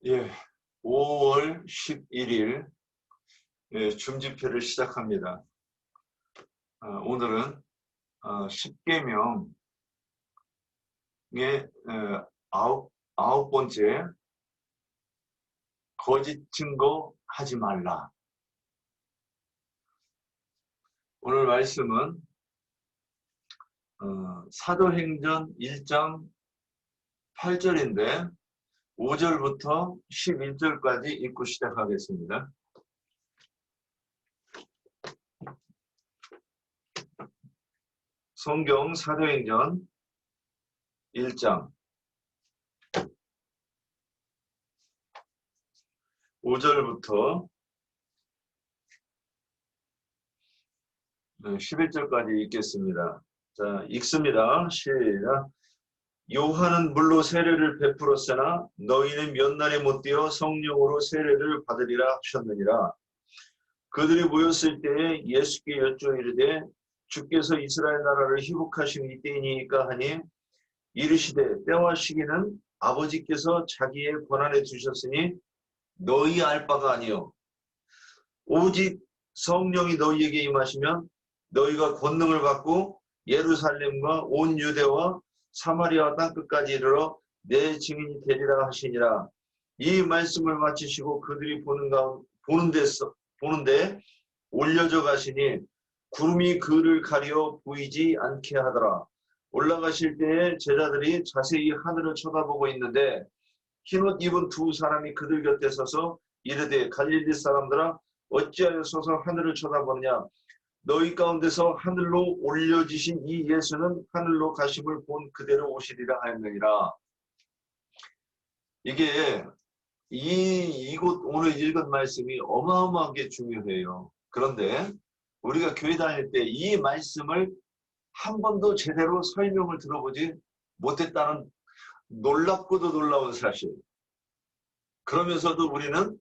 예, 5월 11일 줌집회를 시작합니다. 오늘은 10계명의 아홉 번째 거짓 증거하지 말라. 오늘 말씀은 사도행전 1장 8절인데 5절부터 11절까지 읽고 시작하겠습니다. 성경 사도행전 1장 5절부터 11절까지 읽겠습니다. 자, 읽습니다. 시작. 요한은 물로 세례를 베풀었으나 너희는 몇 날에 못 되어 성령으로 세례를 받으리라 하셨느니라. 그들이 모였을 때에 예수께 여쭈어 이르되 주께서 이스라엘 나라를 회복하심이 이때이니까 하니 이르시되 때와 시기는 아버지께서 자기의 권한에 두셨으니 너희 알 바가 아니요 오직 성령이 너희에게 임하시면 너희가 권능을 받고 예루살렘과 온 유대와 사마리아 땅끝까지 이르러 내 증인이 되리라 하시니라. 이 말씀을 마치시고 그들이 보는데 올려져 가시니 구름이 그를 가려 보이지 않게 하더라. 올라가실 때에 제자들이 자세히 하늘을 쳐다보고 있는데 흰옷 입은 두 사람이 그들 곁에 서서 이르되 갈릴리 사람들아 어찌하여 서서 하늘을 쳐다보느냐. 너희 가운데서 하늘로 올려지신 이 예수는 하늘로 가심을 본 그대로 오시리라 하였느니라. 이게 이곳 오늘 읽은 말씀이 어마어마하게 중요해요. 그런데 우리가 교회 다닐 때 이 말씀을 한 번도 제대로 설명을 들어보지 못했다는 놀랍고도 놀라운 사실. 그러면서도 우리는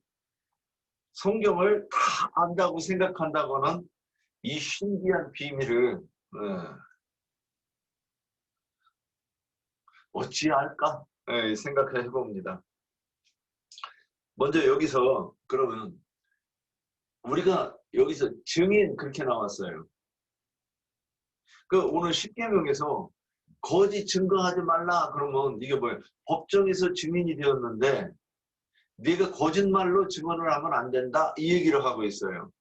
성경을 다 안다고 생각한다고는 이 신기한 비밀을 어찌할까 생각해 봅니다. 먼저 여기서 그러면 우리가 여기서 증인 그렇게 나왔어요. 그 오늘 10계명에서 거짓 증거하지 말라 그러면 이게 뭐예요? 법정에서 증인이 되었는데 네가 거짓말로 증언을 하면 안 된다 이 얘기를 하고 있어요.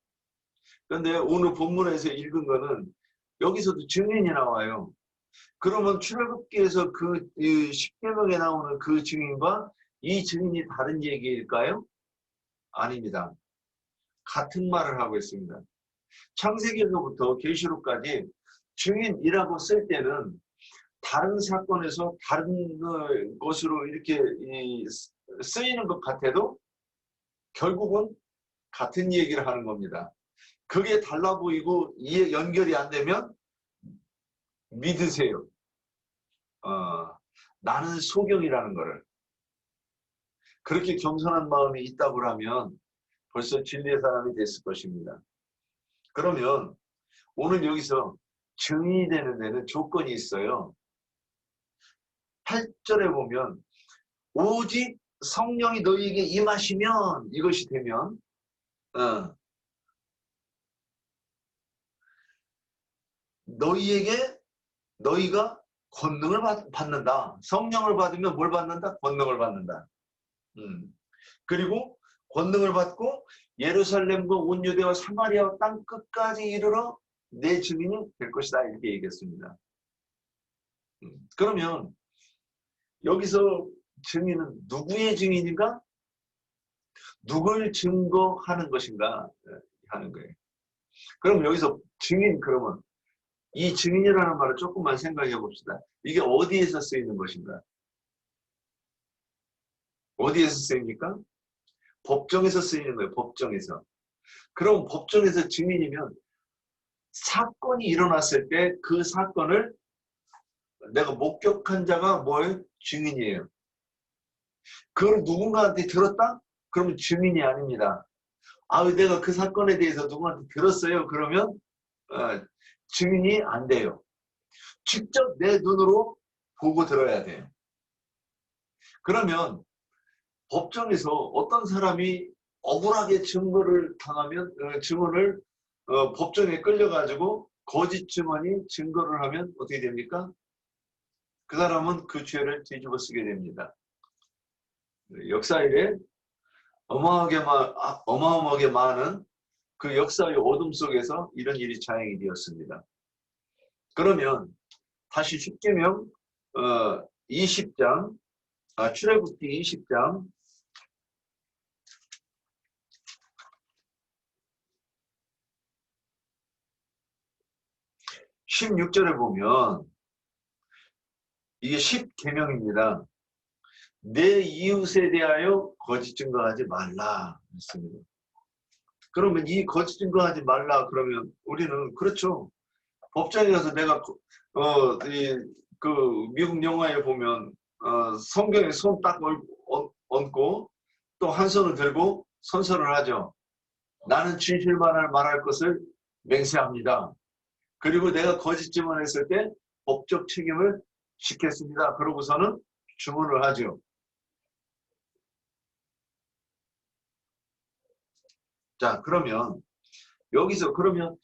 그런데 오늘 본문에서 읽은 거는 여기서도 증인이 나와요. 그러면 출애굽기에서 그 10계명에 나오는 그 증인과 이 증인이 다른 얘기일까요? 아닙니다. 같은 말을 하고 있습니다. 창세기에서부터 계시록까지 증인이라고 쓸 때는 다른 사건에서 다른 것으로 이렇게 쓰이는 것 같아도 결국은 같은 얘기를 하는 겁니다. 그게 달라 보이고 이해 연결이 안 되면 믿으세요. 나는 소경이라는 거를. 그렇게 겸손한 마음이 있다고 하면 벌써 진리의 사람이 됐을 것입니다. 그러면 오늘 여기서 증인이 되는 데는 조건이 있어요. 8절에 보면 오직 성령이 너희에게 임하시면 이것이 되면 너희가 권능을 받는다. 성령을 받으면 뭘 받는다? 권능을 받는다. 그리고 권능을 받고 예루살렘과 온 유대와 사마리아 땅 끝까지 이르러 내 증인이 될 것이다. 이렇게 얘기했습니다. 그러면 여기서 증인은 누구의 증인인가? 누굴 증거하는 것인가 하는 거예요. 그럼 여기서 증인 그러면 이 증인이라는 말을 조금만 생각해 봅시다. 이게 어디에서 쓰이는 것인가? 어디에서 쓰입니까? 법정에서 쓰이는 거예요. 법정에서. 그럼 법정에서 증인이면 사건이 일어났을 때 그 사건을 내가 목격한 자가 뭐예요? 증인이에요. 그걸 누군가한테 들었다? 그러면 증인이 아닙니다. 내가 그 사건에 대해서 누구한테 들었어요. 그러면 증인이 안 돼요. 직접 내 눈으로 보고 들어야 돼요. 그러면 법정에서 어떤 사람이 억울하게 증거를 당하면 증언을 법정에 끌려가지고 거짓 증언이 증거를 하면 어떻게 됩니까? 그 사람은 그 죄를 뒤집어 쓰게 됩니다. 역사에 어마어마하게 많은 그 역사의 어둠 속에서 이런 일이 자행이 되었습니다. 그러면 다시 십계명 20장, 출애굽기 20장 16절에 보면 이게 10계명입니다. 내 이웃에 대하여 거짓 증거하지 말라 했습니다. 그러면 이 거짓 증거하지 말라 그러면 우리는 그렇죠. 법정에 가서 내가 그 미국 영화에 보면 성경에 손 딱 얹고 또 한 손을 들고 선서를 하죠. 나는 진실만을 말할 것을 맹세합니다. 그리고 내가 거짓 증언했을 때 법적 책임을 지겠습니다. 그러고서는 주문을 하죠. 자, 그러면 여기서 그러면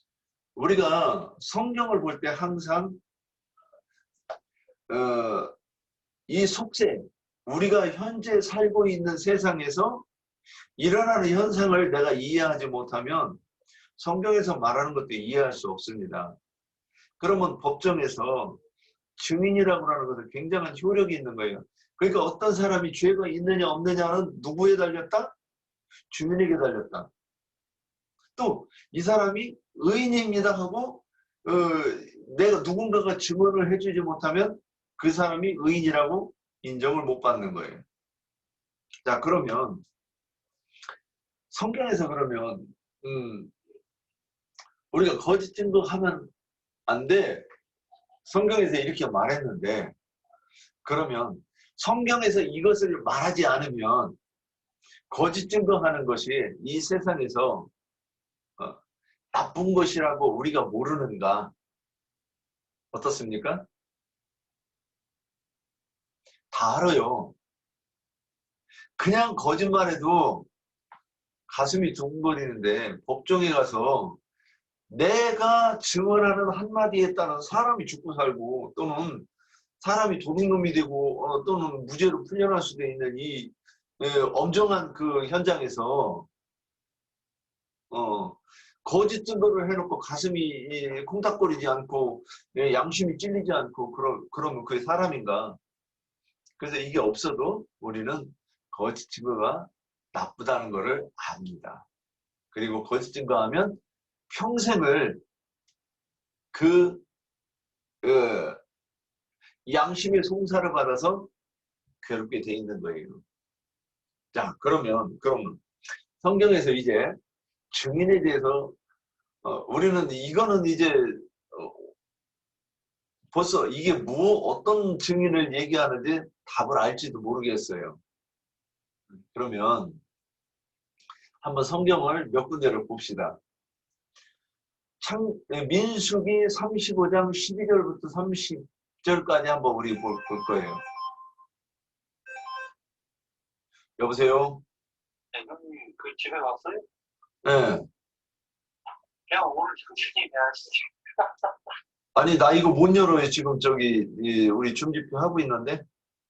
우리가 성경을 볼 때 항상 이 속세, 우리가 현재 살고 있는 세상에서 일어나는 현상을 내가 이해하지 못하면 성경에서 말하는 것도 이해할 수 없습니다. 그러면 법정에서 증인이라고 하는 것은 굉장한 효력이 있는 거예요. 그러니까 어떤 사람이 죄가 있느냐 없느냐는 누구에 달렸다? 주민에게 달렸다. 또 이 사람이 의인입니다 하고 내가 누군가가 증언을 해주지 못하면 그 사람이 의인이라고 인정을 못 받는 거예요. 자, 그러면 성경에서 그러면 우리가 거짓 증거하면 안 돼. 성경에서 이렇게 말했는데 그러면 성경에서 이것을 말하지 않으면 거짓 증거하는 것이 이 세상에서 나쁜 것이라고 우리가 모르는가? 어떻습니까? 다 알아요. 그냥 거짓말해도 가슴이 두근거리는데 법정에 가서 내가 증언하는 한마디에 따른 사람이 죽고 살고 또는 사람이 도둑놈이 되고 또는 무죄로 풀려날 수도 있는 이 엄정한 그 현장에서 거짓 증거를 해놓고 가슴이 콩닥거리지 않고 양심이 찔리지 않고 그러면 그게 사람인가? 그래서 이게 없어도 우리는 거짓 증거가 나쁘다는 것을 압니다. 그리고 거짓 증거하면 평생을 그 양심의 송사를 받아서 괴롭게 돼 있는 거예요. 자, 그러면 성경에서 이제 증인에 대해서 우리는 이거는 이제 벌써 이게 어떤 증인을 얘기하는지 답을 알지도 모르겠어요. 그러면 한번 성경을 몇 군데를 봅시다. 민수기 35장 12절부터 30절까지 한번 우리 볼 거예요. 여보세요? 네, 형님 그 집에 왔어요? 네. 그냥 오늘 천천히 해야지. 아니 나 이거 못 열어요. 지금 저기 우리 중집회 하고 있는데.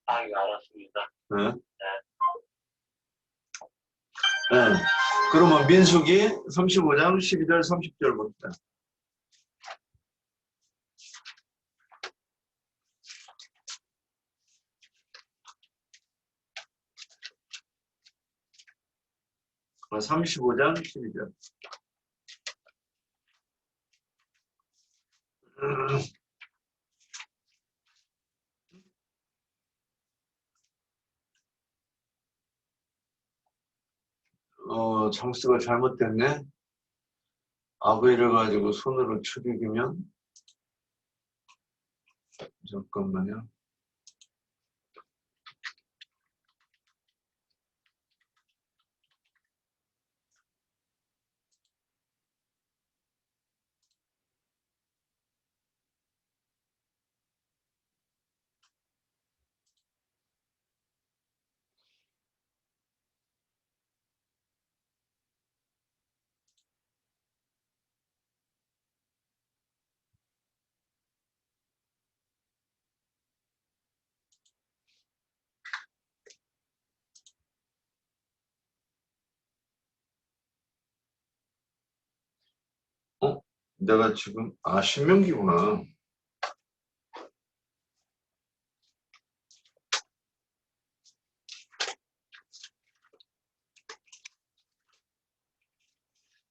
아, 예, 알았습니다. 네. 네. 그러면 민수기 35장 12절 30절 봅시다. 어, 35장 12절. 장수가 잘못됐네. 아베를 가지고 손으로 죽이면 잠깐만요. 내가 지금 신명기구나.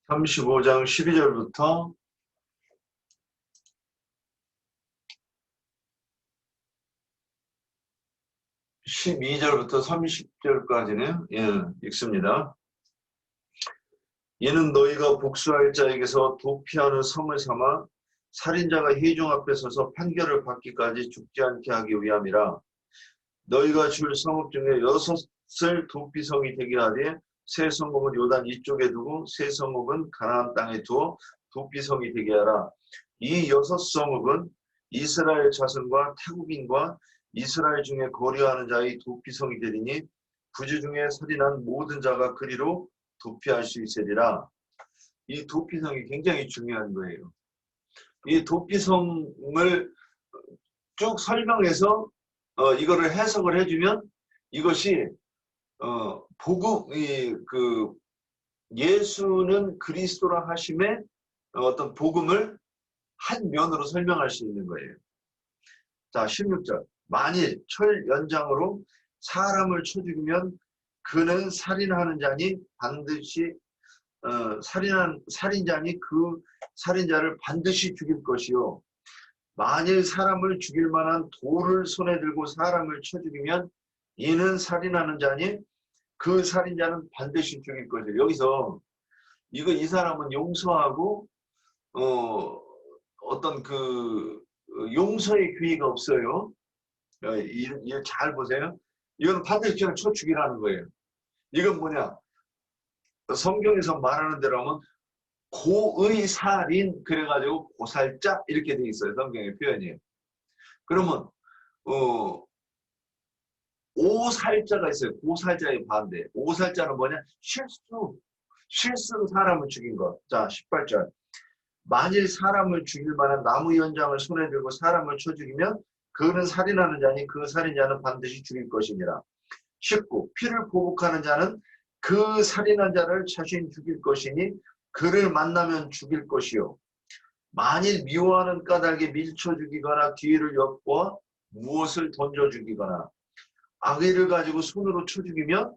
(35장) 12절부터 12절부터 30절까지는 읽습니다. 이는 너희가 복수할 자에게서 도피하는 성을 삼아 살인자가 회중 앞에 서서 판결을 받기까지 죽지 않게 하기 위함이라. 너희가 줄 성읍 중에 6을 도피성이 되게 하되 세 성읍은 요단 이쪽에 두고 세 성읍은 가나안 땅에 두어 도피성이 되게 하라. 이 6성읍은 이스라엘 자손과 타국인과 이스라엘 중에 거류하는 자의 도피성이 되리니 부지 중에 살인한 모든 자가 그리로 도피할 수 있으리라. 이 도피성이 굉장히 중요한 거예요. 이 도피성을 쭉 설명해서 이거를 해석을 해주면 이것이 예수는 그리스도라 하심의 어떤 복음을 한 면으로 설명할 수 있는 거예요. 자, 16절. 만일 철 연장으로 사람을 쳐 죽이면 그는 살인하는 자니 반드시 살인자니 그 살인자를 반드시 죽일 것이요. 만일 사람을 죽일 만한 돌을 손에 들고 사람을 쳐 죽이면 이는 살인하는 자니 그 살인자는 반드시 죽일 것이요. 여기서 이 사람은 용서하고 어떤 용서의 기회가 없어요. 이거 잘 보세요. 이건 반드시 그냥 쳐 죽이라는 거예요. 이건 뭐냐? 성경에서 말하는 대로 하면 고의 살인 그래가지고 고살자 이렇게 돼 있어요. 성경의 표현이. 그러면 오살자가 있어요. 고살자의 반대. 오살자는 뭐냐? 실수로 사람을 죽인 것. 자, 18절. 만일 사람을 죽일 만한 나무 연장을 손에 들고 사람을 쳐 죽이면 그는 살인하는 자니 그 살인자는 반드시 죽일 것이니라. 19. 피를 보복하는 자는 그 살인한 자를 자신 죽일 것이니 그를 만나면 죽일 것이요. 만일 미워하는 까닭에 밀쳐 죽이거나 뒤를 엿보아 무엇을 던져 죽이거나 악의를 가지고 손으로 쳐 죽이면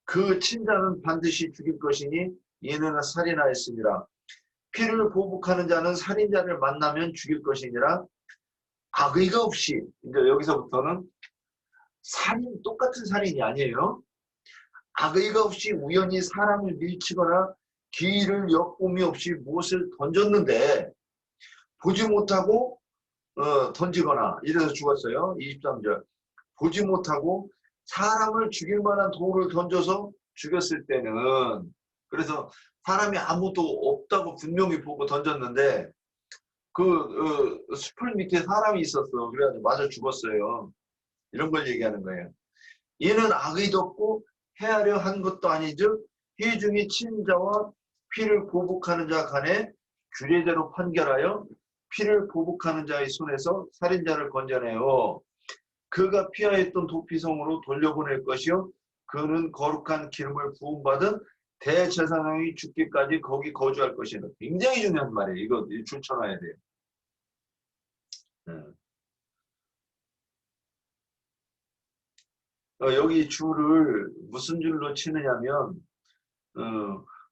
그 친자는 반드시 죽일 것이니 이는 살인하였습니다. 피를 보복하는 자는 살인자를 만나면 죽일 것이니라. 악의가 없이, 이제 여기서부터는 똑같은 살인이 아니에요. 악의가 없이 우연히 사람을 밀치거나 뒤를 엿봄이 없이 무엇을 던졌는데 보지 못하고 던지거나 이래서 죽었어요. 23절. 보지 못하고 사람을 죽일 만한 돌을 던져서 죽였을 때는, 그래서 사람이 아무도 없다고 분명히 보고 던졌는데 숲을 밑에 사람이 있었어. 그래가지고 맞아 죽었어요. 이런 걸 얘기하는 거예요. 이는 악의도 없고 해하려 한 것도 아니즉 회중이 친자와 피를 보복하는 자 간에 규례대로 판결하여 피를 보복하는 자의 손에서 살인자를 건져내어 그가 피하였던 도피성으로 돌려보낼 것이요. 그는 거룩한 기름을 부음받은 대제사장이 죽기까지 거기 거주할 것이다. 굉장히 중요한 말이에요. 이거 줄 쳐놔야 돼요. 여기 줄을 무슨 줄로 치느냐면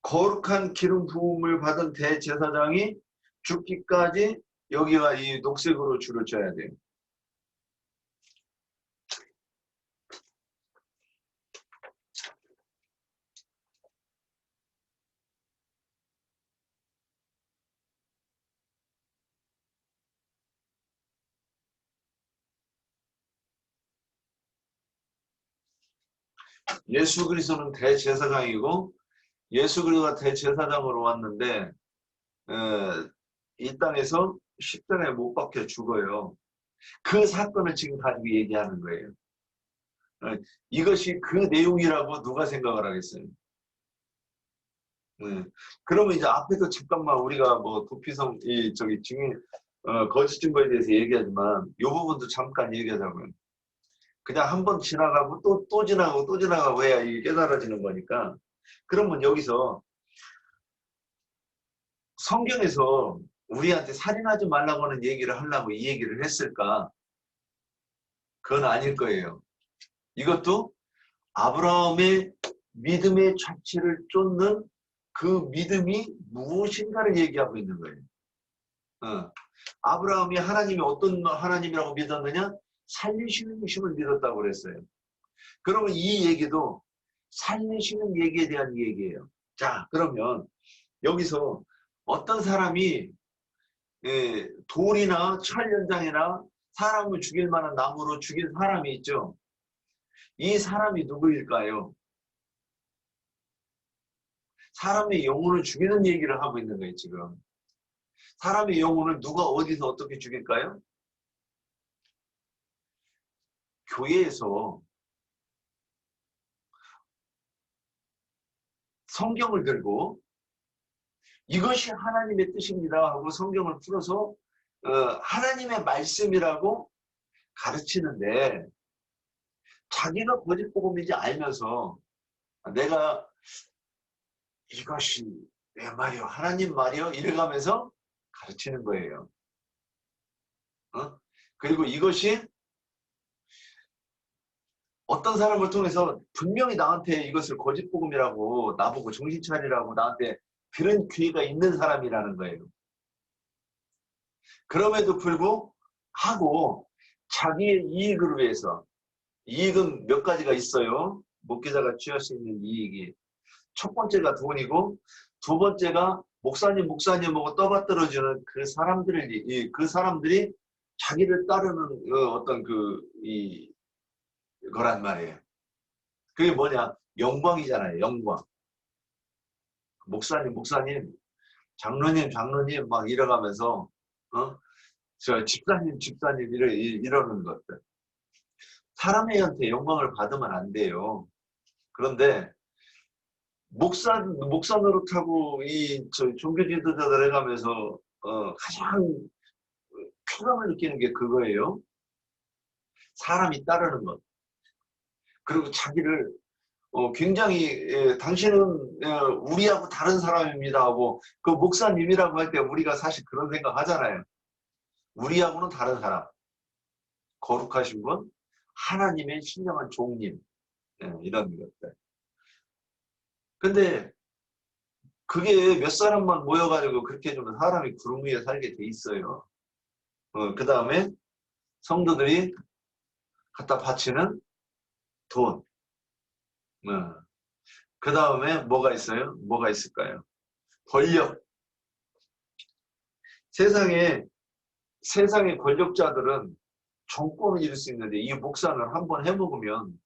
거룩한 기름 부음을 받은 대제사장이 죽기까지 여기가 이 녹색으로 줄을 쳐야 돼요. 예수 그리스도는 대제사장이고 예수 그리스도가 대제사장으로 왔는데 이 땅에서 십자가에 못 박혀 죽어요. 그 사건을 지금 가지고 얘기하는 거예요. 이것이 그 내용이라고 누가 생각을 하겠어요? 그러면 이제 앞에서 잠깐만 우리가 뭐 도피성 증인 거짓 증거에 대해서 얘기하지만 이 부분도 잠깐 얘기하자고요. 그냥 한번 지나가고 또 지나가고 또 지나가고 해야 이게 깨달아지는 거니까. 그러면 여기서 성경에서 우리한테 살인하지 말라고 하는 얘기를 하려고 이 얘기를 했을까? 그건 아닐 거예요. 이것도 아브라함의 믿음의 자취를 쫓는 그 믿음이 무엇인가를 얘기하고 있는 거예요. 아브라함이 하나님이 어떤 하나님이라고 믿었느냐? 살리시는 이심을 믿었다고 그랬어요. 그러면 이 얘기도 살리시는 얘기에 대한 얘기예요. 자, 그러면 여기서 어떤 사람이 돌이나 철 현장이나 사람을 죽일 만한 나무로 죽인 사람이 있죠. 이 사람이 누구일까요? 사람의 영혼을 죽이는 얘기를 하고 있는 거예요, 지금. 사람의 영혼을 누가 어디서 어떻게 죽일까요? 교회에서 성경을 들고 이것이 하나님의 뜻입니다 하고 성경을 풀어서 하나님의 말씀이라고 가르치는데 자기가 거짓 복음인지 알면서 내가 이것이 내 말이요 하나님 말이요 이래가면서 가르치는 거예요. 그리고 이것이 어떤 사람을 통해서 분명히 나한테 이것을 거짓 복음이라고 나보고 정신 차리라고 나한테 그런 기회가 있는 사람이라는 거예요. 그럼에도 불구하고 자기의 이익을 위해서 이익은 몇 가지가 있어요. 목회자가 취할 수 있는 이익이. 첫 번째가 돈이고 두 번째가 목사님하고 떠받들어주는 그 사람들이 자기를 따르는 어떤 거란 말이에요. 그게 뭐냐? 영광이잖아요. 영광. 목사님, 장로님 막 이래가면서 저 집사님 이러는 것들. 사람한테 영광을 받으면 안 돼요. 그런데 목사 노릇하고 종교 지도자들 해가면서 가장 쾌감을 느끼는 게 그거예요. 사람이 따르는 것. 그리고 자기를 굉장히 당신은 우리하고 다른 사람입니다 하고 그 목사님이라고 할 때 우리가 사실 그런 생각 하잖아요. 우리하고는 다른 사람. 거룩하신 분, 하나님의 신령한 종님 이런 것들. 근데 그게 몇 사람만 모여가지고 그렇게 해주면 사람이 구름 위에 살게 돼 있어요. 그 다음에 성도들이 갖다 바치는 돈. 그 다음에 뭐가 있어요? 뭐가 있을까요? 권력. 세상의 권력자들은 정권을 이룰 수 있는데 이 목사는 한번 해먹으면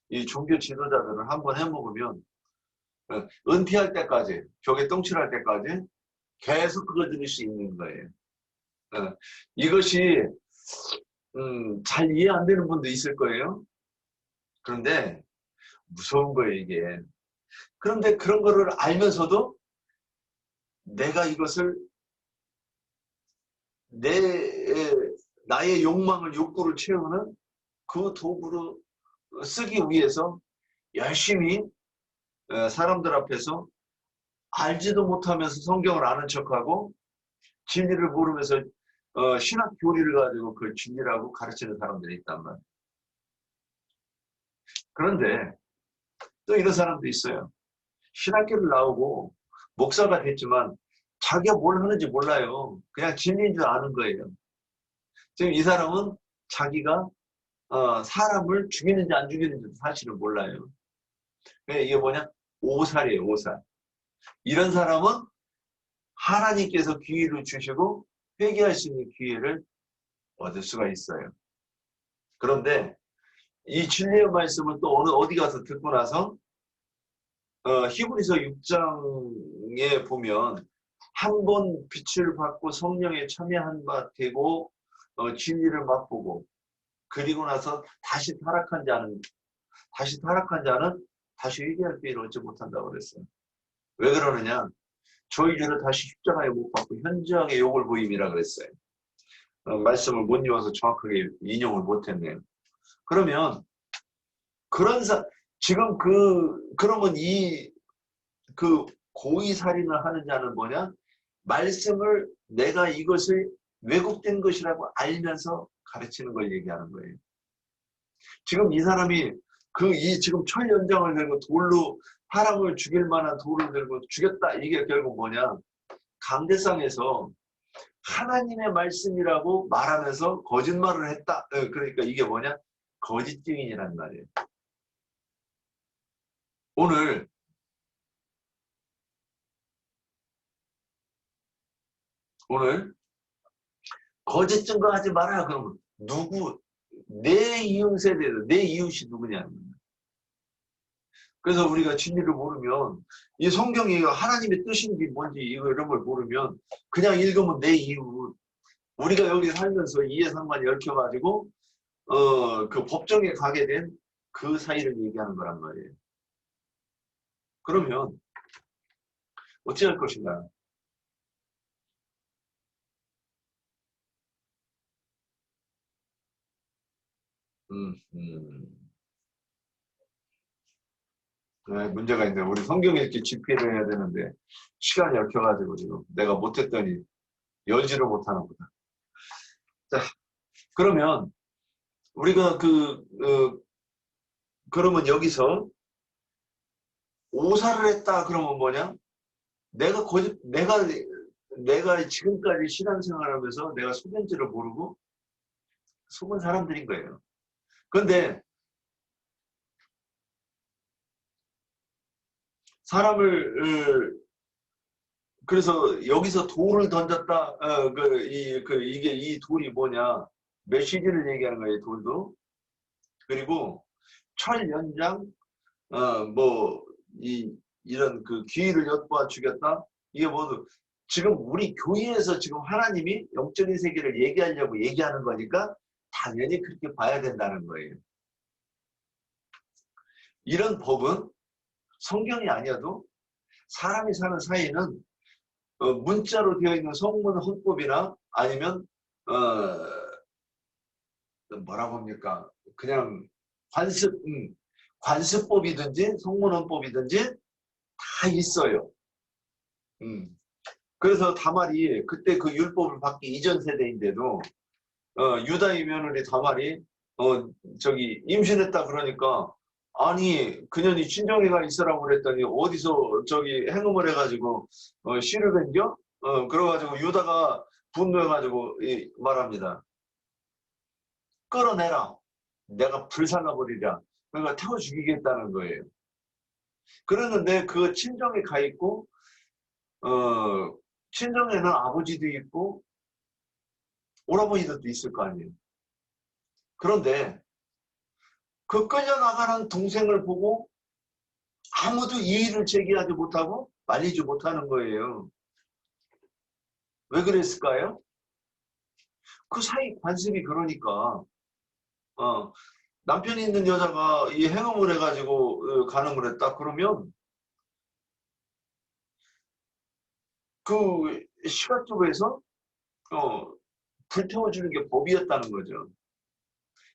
이 종교 지도자들은 한번 해먹으면 은퇴할 때까지 벽에 똥칠할 때까지 계속 그거 들을 수 있는 거예요. 이것이 잘 이해 안 되는 분도 있을 거예요. 그런데 무서운 거예요 이게. 그런데 그런 거를 알면서도 내가 이것을 나의 욕구를 채우는 그 도구로 쓰기 위해서 열심히 사람들 앞에서 알지도 못하면서 성경을 아는 척하고 진리를 모르면서 신학 교리를 가지고 그 진리라고 가르치는 사람들이 있단 말이에요. 그런데 또 이런 사람도 있어요. 신학교를 나오고 목사가 됐지만 자기가 뭘 하는지 몰라요. 그냥 진리인 줄 아는 거예요. 지금 이 사람은 자기가 사람을 죽이는지 안 죽이는지도 사실은 몰라요. 이게 뭐냐? 오살이에요, 오살. 이런 사람은 하나님께서 기회를 주시고 회개할 수 있는 기회를 얻을 수가 있어요. 그런데 이 진리의 말씀을 또 어디 가서 듣고 나서 히브리서 6장에 보면 한 번 빛을 받고 성령에 참여한 바 되고 진리를 맛보고 그리고 나서 다시 타락한 자는 다시 회개할 기회를 얻지 못한다고 그랬어요. 왜 그러느냐? 저희 죄를 다시 십자가에 못 박고 현저하게 욕을 보임이라 그랬어요. 말씀을 못 이어서 정확하게 인용을 못했네요. 그러면 지금 그러면 그 고의 살인을 하는 자는 뭐냐? 말씀을 내가 이것을 왜곡된 것이라고 알면서 가르치는 걸 얘기하는 거예요. 지금 이 사람이 지금 철 연장을 들고 돌로 사람을 죽일 만한 돌을 들고 죽였다. 이게 결국 뭐냐? 강대상에서 하나님의 말씀이라고 말하면서 거짓말을 했다. 그러니까 이게 뭐냐? 거짓 증인이란 말이에요. 오늘 거짓 증거하지 마라. 그러면 내 이웃 세대에서 내 이웃이 누구냐? 그래서 우리가 진리를 모르면 이 성경이 하나님의 뜻인지 뭔지 이런 걸 모르면 그냥 읽으면 내 이웃, 우리가 여기 살면서 이해상관이 얽혀가지고 그 법정에 가게 된 그 사이를 얘기하는 거란 말이에요. 그러면 어찌할 것인가? 네, 문제가 있네. 우리 성경에 이렇게 집필을 해야 되는데 시간이 얽혀가지고 지금 내가 못했더니 열지를 못하나 보다. 자, 그러면 우리가 그러면 여기서 오사를 했다 그러면 뭐냐? 내가 지금까지 신앙생활하면서 내가 속인지를 모르고 속은 사람들인 거예요. 그런데 그래서 여기서 돌을 던졌다. 이게 이 돌이 뭐냐? 메시지를 얘기하는 거예요. 돌도. 그리고 철 연장, 이런 그 기회를 엿보아 주겠다. 이게 모두 지금 우리 교회에서 지금 하나님이 영적인 세계를 얘기하려고 얘기하는 거니까 당연히 그렇게 봐야 된다는 거예요. 이런 법은 성경이 아니어도 사람이 사는 사이는 문자로 되어 있는 성문 헌법이나 아니면 뭐라고 합니까? 그냥 관습법이든지 성문 헌법이든지 다 있어요. 그래서 다말이 그때 그 율법을 받기 이전 세대인데도 유다의 며느리 다말이 임신했다 그러니까 아니 그년이 친정에가 있으라고 그랬더니 어디서 행음을 해가지고 씨를 뱅겨? 그래가지고 유다가 분노해가지고 말합니다. 끌어내라. 내가 불살라버리랴. 그러니까 태워 죽이겠다는 거예요. 그러는데 그 친정에 가 있고 친정에는 아버지도 있고 오라버니들도 있을 거 아니에요. 그런데 그 끌려나가는 동생을 보고 아무도 이의를 제기하지 못하고 말리지 못하는 거예요. 왜 그랬을까요? 그 사이 관습이 그러니까 남편이 있는 여자가 이 행음을 해가지고 간음을 했다 그러면 그 시각적에서 불태워주는 게 법이었다는 거죠.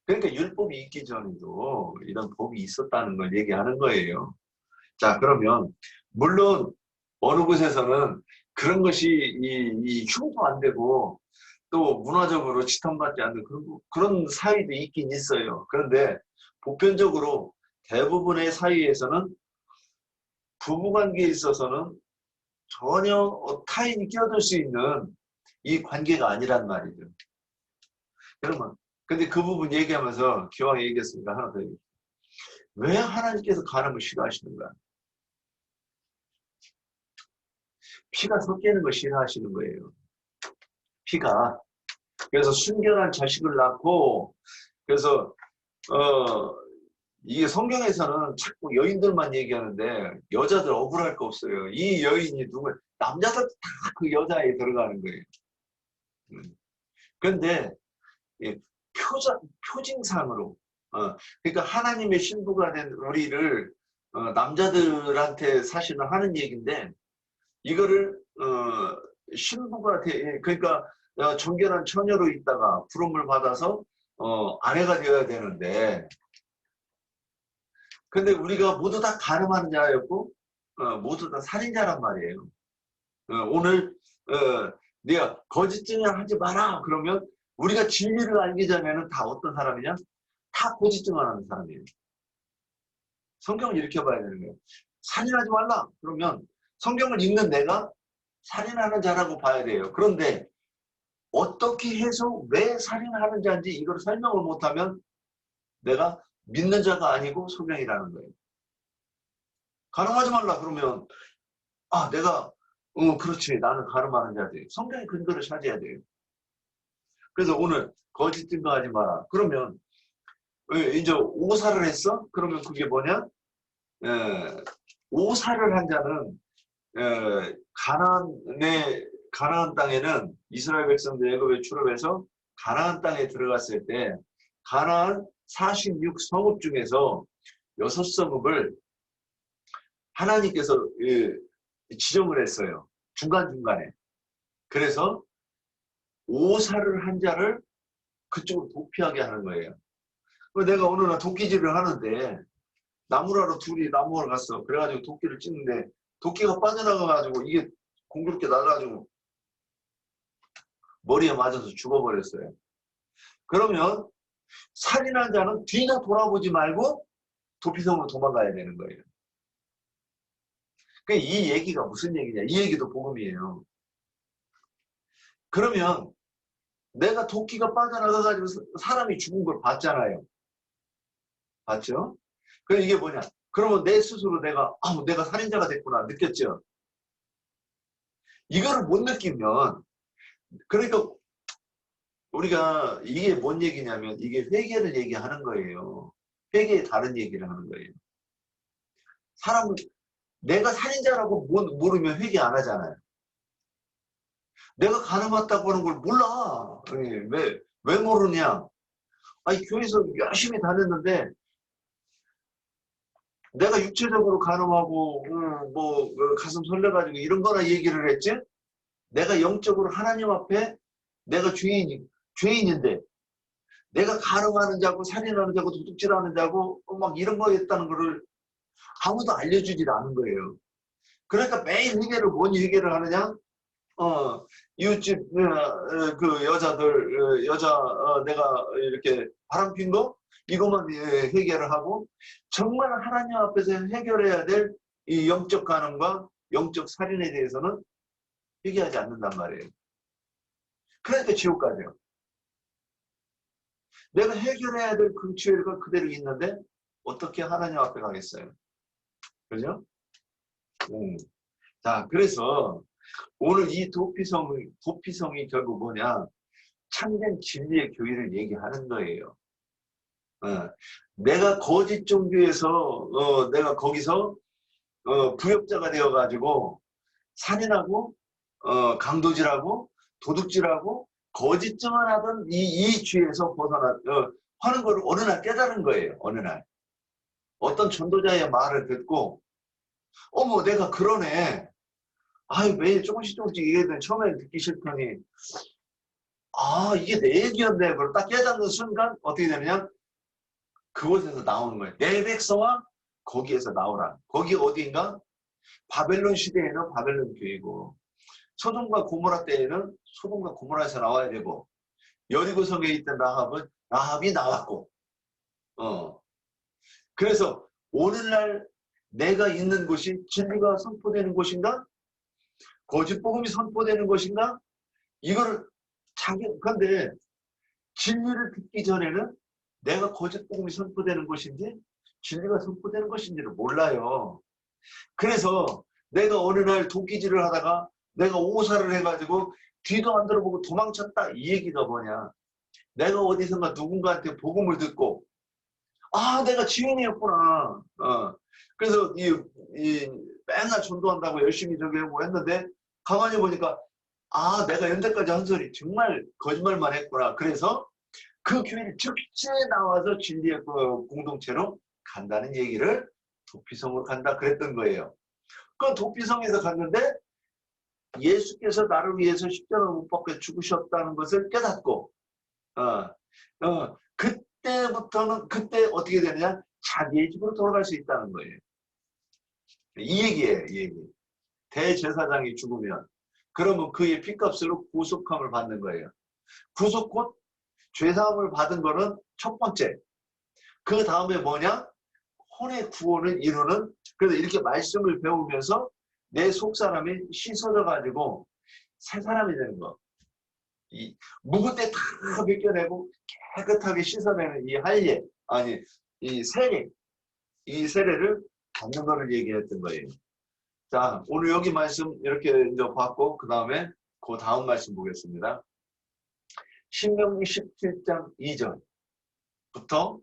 그러니까 율법이 있기 전에도 이런 법이 있었다는 걸 얘기하는 거예요. 자, 그러면 물론 어느 곳에서는 그런 것이 흉도 안 되고 또 문화적으로 지탄받지 않는 그런 사이도 있긴 있어요. 그런데 보편적으로 대부분의 사이에서는 부부관계에 있어서는 전혀 타인이 끼어들 수 있는 이 관계가 아니란 말이죠. 여러분, 근데 그 부분 얘기하면서 기왕 얘기했으니까 하나 더 얘기해요. 왜 하나님께서 간음을 싫어하시는가? 피가 섞이는 걸 싫어하시는 거예요. 피가. 그래서 순결한 자식을 낳고 그래서 이게 성경에서는 자꾸 여인들만 얘기하는데 여자들 억울할 거 없어요. 이 여인이 누구야? 남자들 다 그 여자에 들어가는 거예요. 그런데 표징상으로 그러니까 하나님의 신부가 된 우리를 남자들한테 사실은 하는 얘기인데 이거를 신부가 그러니까 정결한 처녀로 있다가 부름을 받아서 아내가 되어야 되는데 근데 우리가 모두 다 간음하는 자였고 모두 다 살인자란 말이에요. 오늘 네가 거짓 증언 하지 마라. 그러면 우리가 진리를 알기 전에는 다 어떤 사람이냐? 다 거짓 증언하는 사람이에요. 성경을 이렇게 봐야 되는 거예요. 살인하지 말라. 그러면 성경을 읽는 내가 살인하는 자라고 봐야 돼요. 그런데 어떻게 해서 왜 살인하는 자인지 이걸 설명을 못하면 내가 믿는 자가 아니고 소경이라는 거예요. 가늠하지 말라 그러면 내가 그렇지 나는 가늠하는 자지. 성경의 근거를 찾아야 돼요. 그래서 오늘 거짓 증거하지 마라. 그러면 이제 오사를 했어? 그러면 그게 뭐냐? 오사를 한 자는 가나안 땅에는 이스라엘 백성들 애굽에 출애굽해서 가나안 땅에 들어갔을 때 가나안 46성읍 중에서 6성읍을 하나님께서 지정을 했어요. 중간중간에. 그래서 오사를 한 자를 그쪽으로 도피하게 하는 거예요. 내가 어느 날 도끼질을 하는데 나무라로 둘이 나무를 갔어. 그래가지고 도끼를 찍는데 도끼가 빠져나가가지고 이게 공교롭게 날아가지고 머리에 맞아서 죽어버렸어요. 그러면 살인한 자는 뒤나 돌아보지 말고 도피성으로 도망가야 되는 거예요. 그러니까 이 얘기가 무슨 얘기냐? 이 얘기도 복음이에요. 그러면 내가 도끼가 빠져나가가지고 사람이 죽은 걸 봤잖아요. 봤죠? 그럼 이게 뭐냐? 그러면 내 스스로 내가 살인자가 됐구나 느꼈죠? 이거를 못 느끼면 그러니까 우리가 이게 뭔 얘기냐면 이게 회개를 얘기하는 거예요. 회개의 다른 얘기를 하는 거예요. 사람은 내가 살인자라고 모르면 회개 안 하잖아요. 내가 가늠했다고 하는 걸 몰라. 왜 모르냐? 아니 교회에서 열심히 다녔는데 내가 육체적으로 가늠하고 가슴 설레가지고 이런 거나 얘기를 했지? 내가 영적으로 하나님 앞에 내가 죄인인데 내가 가늠하는 자고 살인하는 자고 도둑질하는 자고 막 이런 거였다는 거를 아무도 알려주질 않은 거예요. 그러니까 매일 뭔 회개를 하느냐? 이웃집 그 여자들 내가 이렇게 바람핀 거 이것만 해결을 하고 정말 하나님 앞에서 해결해야 될 이 영적 간음과 영적 살인에 대해서는 회개하지 않는단 말이에요. 그러니까 지옥 가죠. 내가 해결해야 될 그 죄가 그대로 있는데 어떻게 하나님 앞에 가겠어요? 그죠? 자, 그래서 오늘 이 도피성이 결국 뭐냐? 참된 진리의 교회를 얘기하는 거예요. 내가 거짓 종교에서 내가 거기서 부역자가 되어가지고 살인하고 강도질하고 도둑질하고 거짓 증언하던 이 죄에서 하는 걸 어느 날 깨달은 거예요. 어느 날 어떤 전도자의 말을 듣고 어머 내가 그러네. 아유 매일 조금씩 얘기했더니 처음에 듣기 싫더니 이게 내 얘기였네. 그걸 딱 깨닫는 순간 어떻게 되느냐? 그곳에서 나오는 거예요. 내 백성아 거기에서 나오라. 거기 어디인가? 바벨론 시대에는 바벨론 교회고 소돔과 고모라 때에는 소돔과 고모라에서 나와야 되고 여리고 성에 있던 라합이 나왔고 그래서 오늘날 내가 있는 곳이 진리가 선포되는 곳인가? 거짓 복음이 선포되는 것인가? 이거를 그런데 진리를 듣기 전에는 내가 거짓 복음이 선포되는 것인지 진리가 선포되는 것인지를 몰라요. 그래서 내가 어느 날 도끼질을 하다가 내가 오사를 해가지고 뒤도 안 들어보고 도망쳤다. 이 얘기가 뭐냐? 내가 어디선가 누군가한테 복음을 듣고 내가 지인이었구나. 그래서 맨날 전도한다고 열심히 저기 하고 했는데 가만히 보니까 내가 연대까지 한 소리 정말 거짓말만 했구나. 그래서 그 교회를 즉시 나와서 진리의 그 공동체로 간다는 얘기를 도피성으로 간다 그랬던 거예요. 그 도피성에서 갔는데 예수께서 나를 위해서 십자가 못 박혀 죽으셨다는 것을 깨닫고 그때부터는 그때 어떻게 되느냐? 자기의 집으로 돌아갈 수 있다는 거예요. 이 얘기예요. 이 얘기. 대제사장이 죽으면 그러면 그의 피값으로 구속함을 받는 거예요. 구속 곧 죄사함을 받은 거는 첫 번째. 그 다음에 뭐냐? 혼의 구원을 이루는, 그래서 이렇게 말씀을 배우면서 내 속사람이 씻어져 가지고 새 사람이 되는 거. 이 묵은 때 다 벗겨내고 깨끗하게 씻어내는 이 할례, 아니 이 세례, 이 세례를 받는 거를 얘기했던 거예요. 자, 오늘 여기 말씀 이렇게 이제 봤고, 그 다음에 그 다음 말씀 보겠습니다. 신명기 17장 2절부터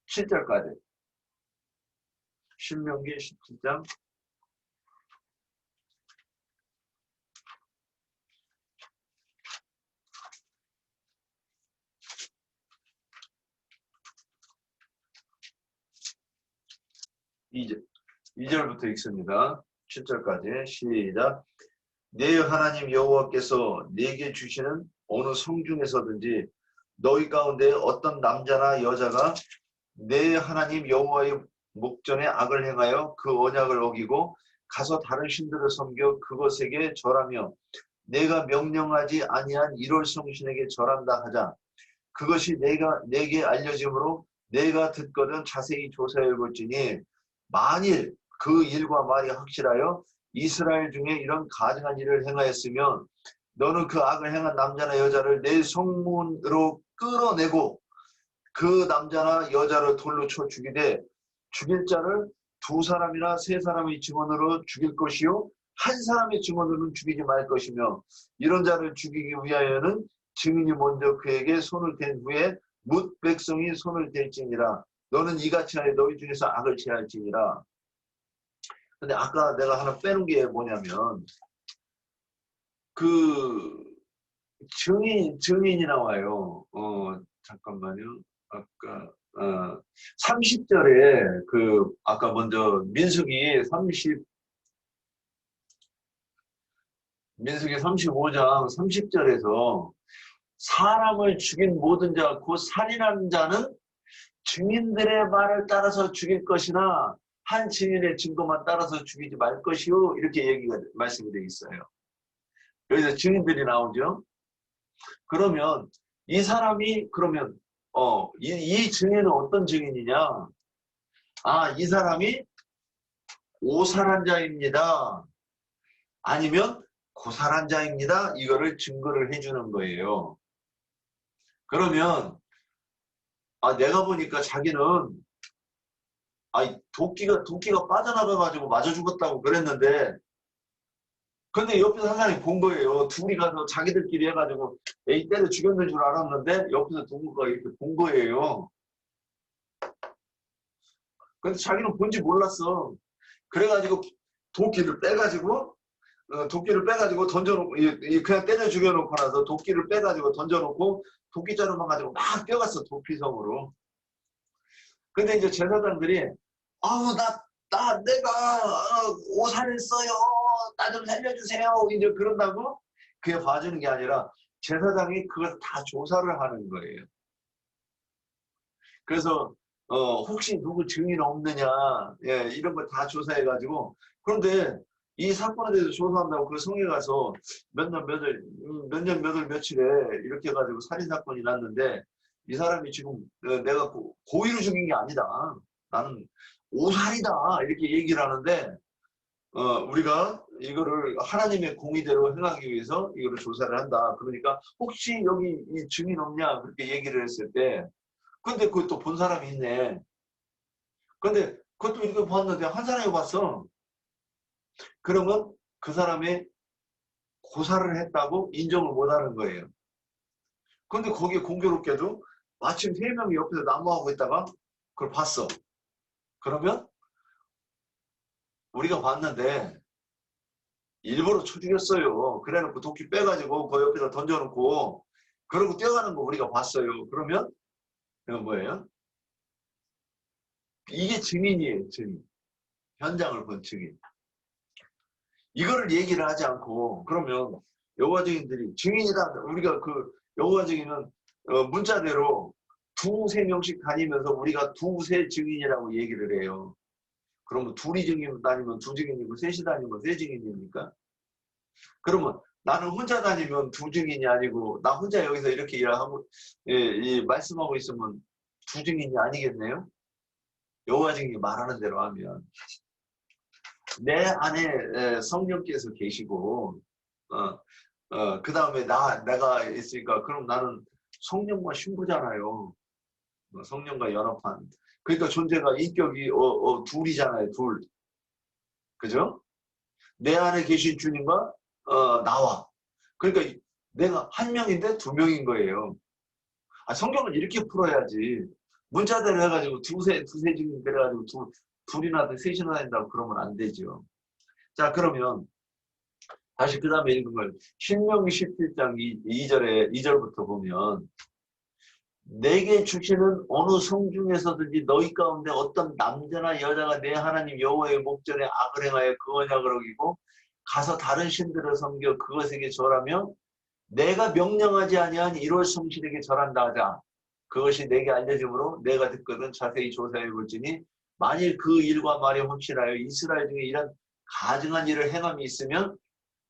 7절까지. 신명기 17장 2절부터 읽습니다. 7절까지 시작. 내 하나님 여호와께서 네게 주시는 어느 성중에서든지 너희 가운데 어떤 남자나 여자가 내 하나님 여호와의 목전에 악을 행하여 그 언약을 어기고 가서 다른 신들을 섬겨 그것에게 절하며 내가 명령하지 아니한 일월 성신에게 절한다 하자. 그것이 내게 알려짐으로 내가 듣거든 자세히 조사해 볼지니 만일 그 일과 말이 확실하여 이스라엘 중에 이런 가증한 일을 행하였으면 너는 그 악을 행한 남자나 여자를 내 성문으로 끌어내고 그 남자나 여자를 돌로 쳐 죽이되 죽일 자를 두 사람이나 세 사람의 증언으로 죽일 것이요 한 사람의 증언으로는 죽이지 말 것이며 이런 자를 죽이기 위하여는 증인이 먼저 그에게 손을 댄 후에 뭇 백성이 손을 댈지니라. 너는 이같이 하여 너희 중에서 악을 제할지니라. 근데 아까 내가 하나 빼놓은 게 뭐냐면 그 증인이 나와요. 잠깐만요. 아까 30절에 그 아까 먼저 민수기 35장 30절에서 사람을 죽인 모든 자 곧 살인한 자는 증인들의 말을 따라서 죽일 것이나 한 증인의 증거만 따라서 죽이지 말 것이요 이렇게 말씀이 되어 있어요. 여기서 증인들이 나오죠. 그러면 이 사람이 그러면 이 증인은 어떤 증인이냐? 아, 이 사람이 오살한 자입니다. 아니면 고살한 자입니다. 이거를 증거를 해주는 거예요. 그러면 내가 보니까 자기는 도끼가 빠져나가가지고 맞아 죽었다고 그랬는데 근데 옆에서 한 사람이 본 거예요. 둘이 가서 자기들끼리 해가지고 에이 때려 죽였는 줄 알았는데 옆에서 누군가 이렇게 본 거예요. 근데 자기는 본지 몰랐어. 그래가지고 도끼를 빼가지고 던져놓고 그냥 때려 죽여놓고 나서 도끼를 빼가지고 던져놓고 도끼자루만 가지고 막 뛰어갔어. 도피성으로. 근데 이제 제사장들이 내가 오살했어요. 나 좀 살려주세요. 이제 그런다고 그게 봐주는 게 아니라 제사장이 그걸 다 조사를 하는 거예요. 그래서 혹시 누구 증인 없느냐 이런 걸 다 조사해가지고 그런데 이 사건에 대해서 조사한다고 그 성에 가서 몇 년 며칠에 이렇게 해가지고 살인사건이 났는데 이 사람이 지금 내가 고의로 죽인 게 아니다. 나는 오살이다. 이렇게 얘기를 하는데 우리가 이거를 하나님의 공의대로 행하기 위해서 이거를 조사를 한다. 그러니까 혹시 여기 이 증인 없냐 그렇게 얘기를 했을 때 근데 그것도 본 사람이 있네. 근데 그것도 이렇게 봤는데 한 사람이 봤어. 그러면 그 사람이 고사를 했다고 인정을 못하는 거예요. 근데 거기에 공교롭게도 마침 3명이 옆에서 난무하고 있다가 그걸 봤어. 그러면 우리가 봤는데 일부러 쳐 죽였어요. 그래놓고 도끼 빼가지고 그 옆에다 던져놓고 그러고 뛰어가는 거 우리가 봤어요. 그러면 이건 뭐예요? 이게 증인이에요. 증인. 현장을 본 증인. 이거를 얘기를 하지 않고 그러면 여호와 증인들이 증인이다. 우리가 그 여호와 증인은 문자대로 2~3명씩 다니면서 우리가 2~3 증인이라고 얘기를 해요. 그러면 둘이 증인 다니면 2 증인이고 셋이 다니면 3 증인입니까? 그러면 나는 혼자 다니면 두 증인이 아니고 나 혼자 여기서 이렇게 일하고 말씀하고 있으면 두 증인이 아니겠네요? 여호와 증인이 말하는 대로 하면 내 안에 성령께서 계시고 그 다음에 내가 있으니까 그럼 나는 성령과 신부잖아요. 성령과 연합한. 그러니까 존재가 인격이 둘이잖아요. 둘. 그죠? 내 안에 계신 주님과 나와. 그러니까 내가 한 명인데 두 명인 거예요. 성경을 이렇게 풀어야지. 문자대로 해가지고 두세 증인 그래가지고 둘이나 셋이나 된다고 그러면 안 되죠. 자, 그러면 다시 그 다음에 읽은 걸 신명기 17장 2절부터 보면 내게 주시는 어느 성 중에서든지 너희 가운데 어떤 남자나 여자가 내 하나님 여호와의 목전에 악을 행하여 그 언약을 어기고 가서 다른 신들을 섬겨 그것에게 절하며 내가 명령하지 아니한 이롤 성신에게 절한다 하자. 그것이 내게 알려짐으로 내가 듣거든 자세히 조사해 볼지니 만일 그 일과 말이 확실하여 이스라엘 중에 이런 가증한 일을 행함이 있으면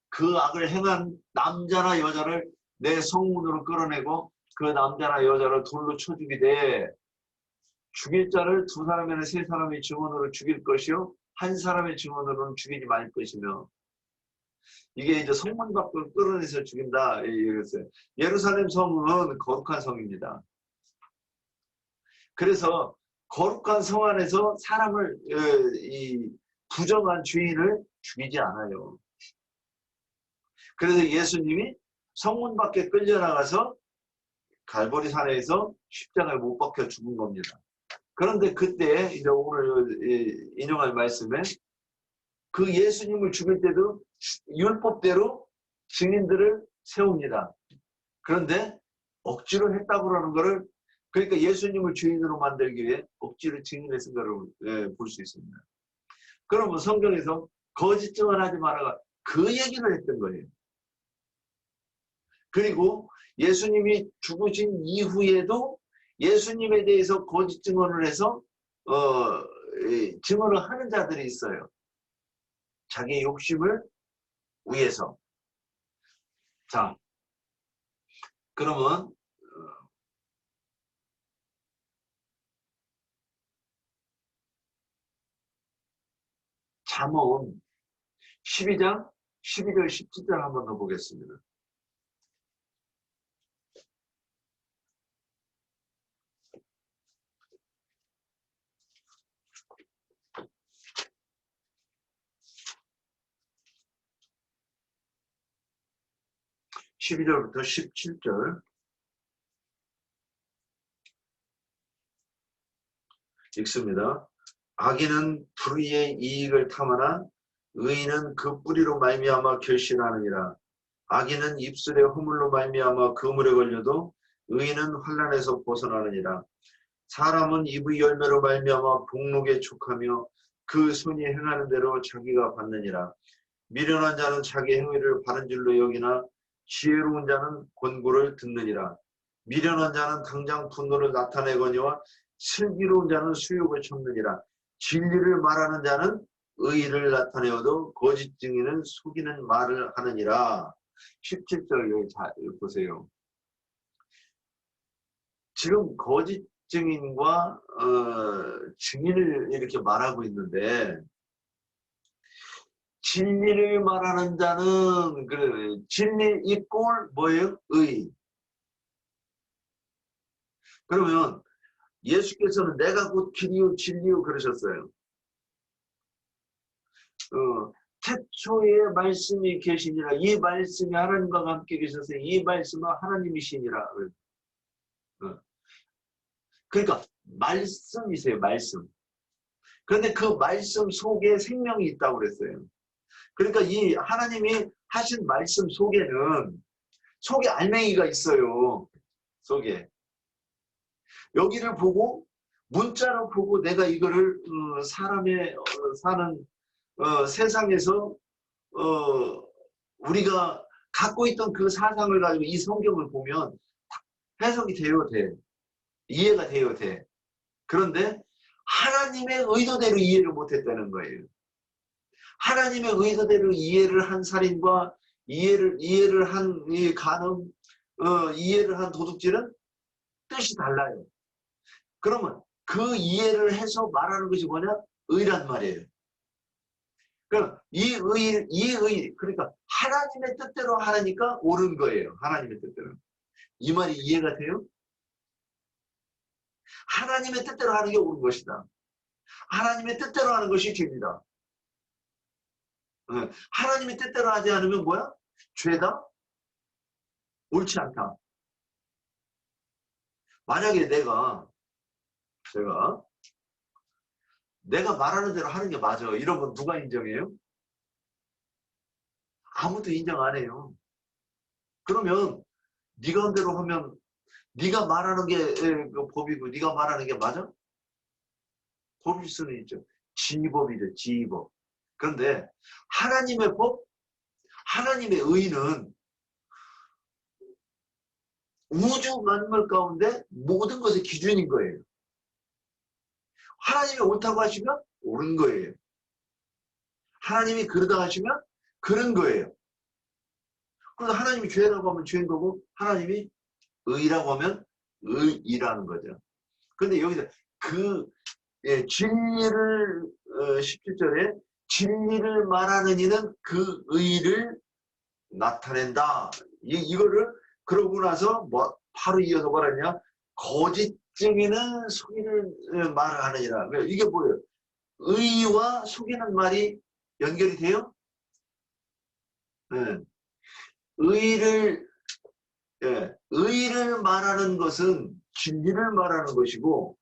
그 악을 행한 남자나 여자를 내 성문으로 끌어내고 그 남자나 여자를 돌로 쳐 죽이되 죽일 자를 두 사람이나 세 사람의 증언으로 죽일 것이요 한 사람의 증언으로는 죽이지 말 것이며 이게 이제 성문 밖으로 끌어내서 죽인다 이랬어요. 예루살렘 성은 거룩한 성입니다. 그래서 거룩한 성 안에서 사람을 부정한 죄인을 죽이지 않아요. 그래서 예수님이 성문 밖에 끌려나가서 갈보리 산에서 십자가에 못 박혀 죽은 겁니다. 그런데 그때 이제 오늘 인용할 말씀에 그 예수님을 죽일 때도 율법대로 증인들을 세웁니다. 그런데 억지로 했다고 하는 거를 그러니까 예수님을 주인으로 만들기 위해 억지로 증인을 쓴 거를 볼 수 있습니다. 그러면 성경에서 거짓 증언하지 말아가 그 얘기를 했던 거예요. 그리고 예수님이 죽으신 이후에도 예수님에 대해서 거짓 증언을 해서 증언을 하는 자들이 있어요. 자기의 욕심을 위해서. 자, 그러면 잠언 12장 12절 17절 한번 더 보겠습니다. (12절부터) 17절 읽습니다. 악인은 불의의 이익을 탐하나 의인은 그 뿌리로 말미암아 결실하느니라. 악인은 입술의 허물로 말미암아 그물에 걸려도 의인은 환난에서 벗어나느니라. 사람은 입의 열매로 말미암아 복록에 촉하며 그 손이 행하는 대로 자기가 받느니라. 미련한 자는 자기 행위를 바른 줄로 여기나 지혜로운 자는 권고를 듣느니라. 미련한 자는 당장 분노를 나타내거니와 슬기로운 자는 수욕을 참느니라. 진리를 말하는 자는 의의를 나타내어도 거짓 증인은 속이는 말을 하느니라. 17절 여기 잘 보세요. 지금 거짓 증인과 증인을 이렇게 말하고 있는데 진리를 말하는 자는 그래 진리 이꼴 뭐예요? 의. 그러면 예수께서는 내가 곧 길이요 진리요 그러셨어요. 태초에 말씀이 계시니라. 이 말씀이 하나님과 함께 계셔서 이 말씀은 하나님이시니라. 그러니까 말씀이세요. 말씀. 그런데 그 말씀 속에 생명이 있다고 그랬어요. 그러니까 이 하나님이 하신 말씀 속에는 속에 알맹이가 있어요. 속에. 여기를 보고 문자로 보고 내가 이거를 사람의 사는 세상에서 우리가 갖고 있던 그 사상을 가지고 이 성경을 보면 해석이 돼요, 돼. 이해가 돼요, 돼. 그런데 하나님의 의도대로 이해를 못했다는 거예요. 하나님의 의도대로 이해를 한 살인과 이해를 한 이 간음, 이해를 한 도둑질은 뜻이 달라요. 그러면 그 이해를 해서 말하는 것이 뭐냐? 의란 말이에요. 그러니까 그러니까 하나님의 뜻대로 하니까 옳은 거예요. 하나님의 뜻대로. 이 말이 이해가 돼요? 하나님의 뜻대로 하는 게 옳은 것이다. 하나님의 뜻대로 하는 것이 죄입니다. 하나님의 뜻대로 하지 않으면 뭐야? 죄다? 옳지 않다. 만약에 내가 말하는 대로 하는 게 맞아. 이러면 누가 인정해요? 아무도 인정 안 해요. 그러면 네가 한 대로 하면 네가 말하는 게 그 법이고 네가 말하는 게 맞아? 법일 수는 있죠. 지법이죠. 지법. 그런데 하나님의 법, 하나님의 의는 우주 만물 가운데 모든 것의 기준인 거예요. 하나님이 옳다고 하시면 옳은 거예요. 하나님이 그러다 하시면 그런 거예요. 그래서 하나님이 죄라고 하면 죄인 거고 하나님이 의라고 하면 의라는 거죠. 그런데 여기서 그 진리를 17절에 진리를 말하는 이는 그 의를 나타낸다. 이거를 그러고 나서 뭐 바로 이어서 말하냐? 거짓 증인은 속이는 말을 하느니라. 이게 뭐예요? 의와 속이는 말이 연결이 돼요? 네. 의를 의를 말하는 것은 진리를 말하는 것이고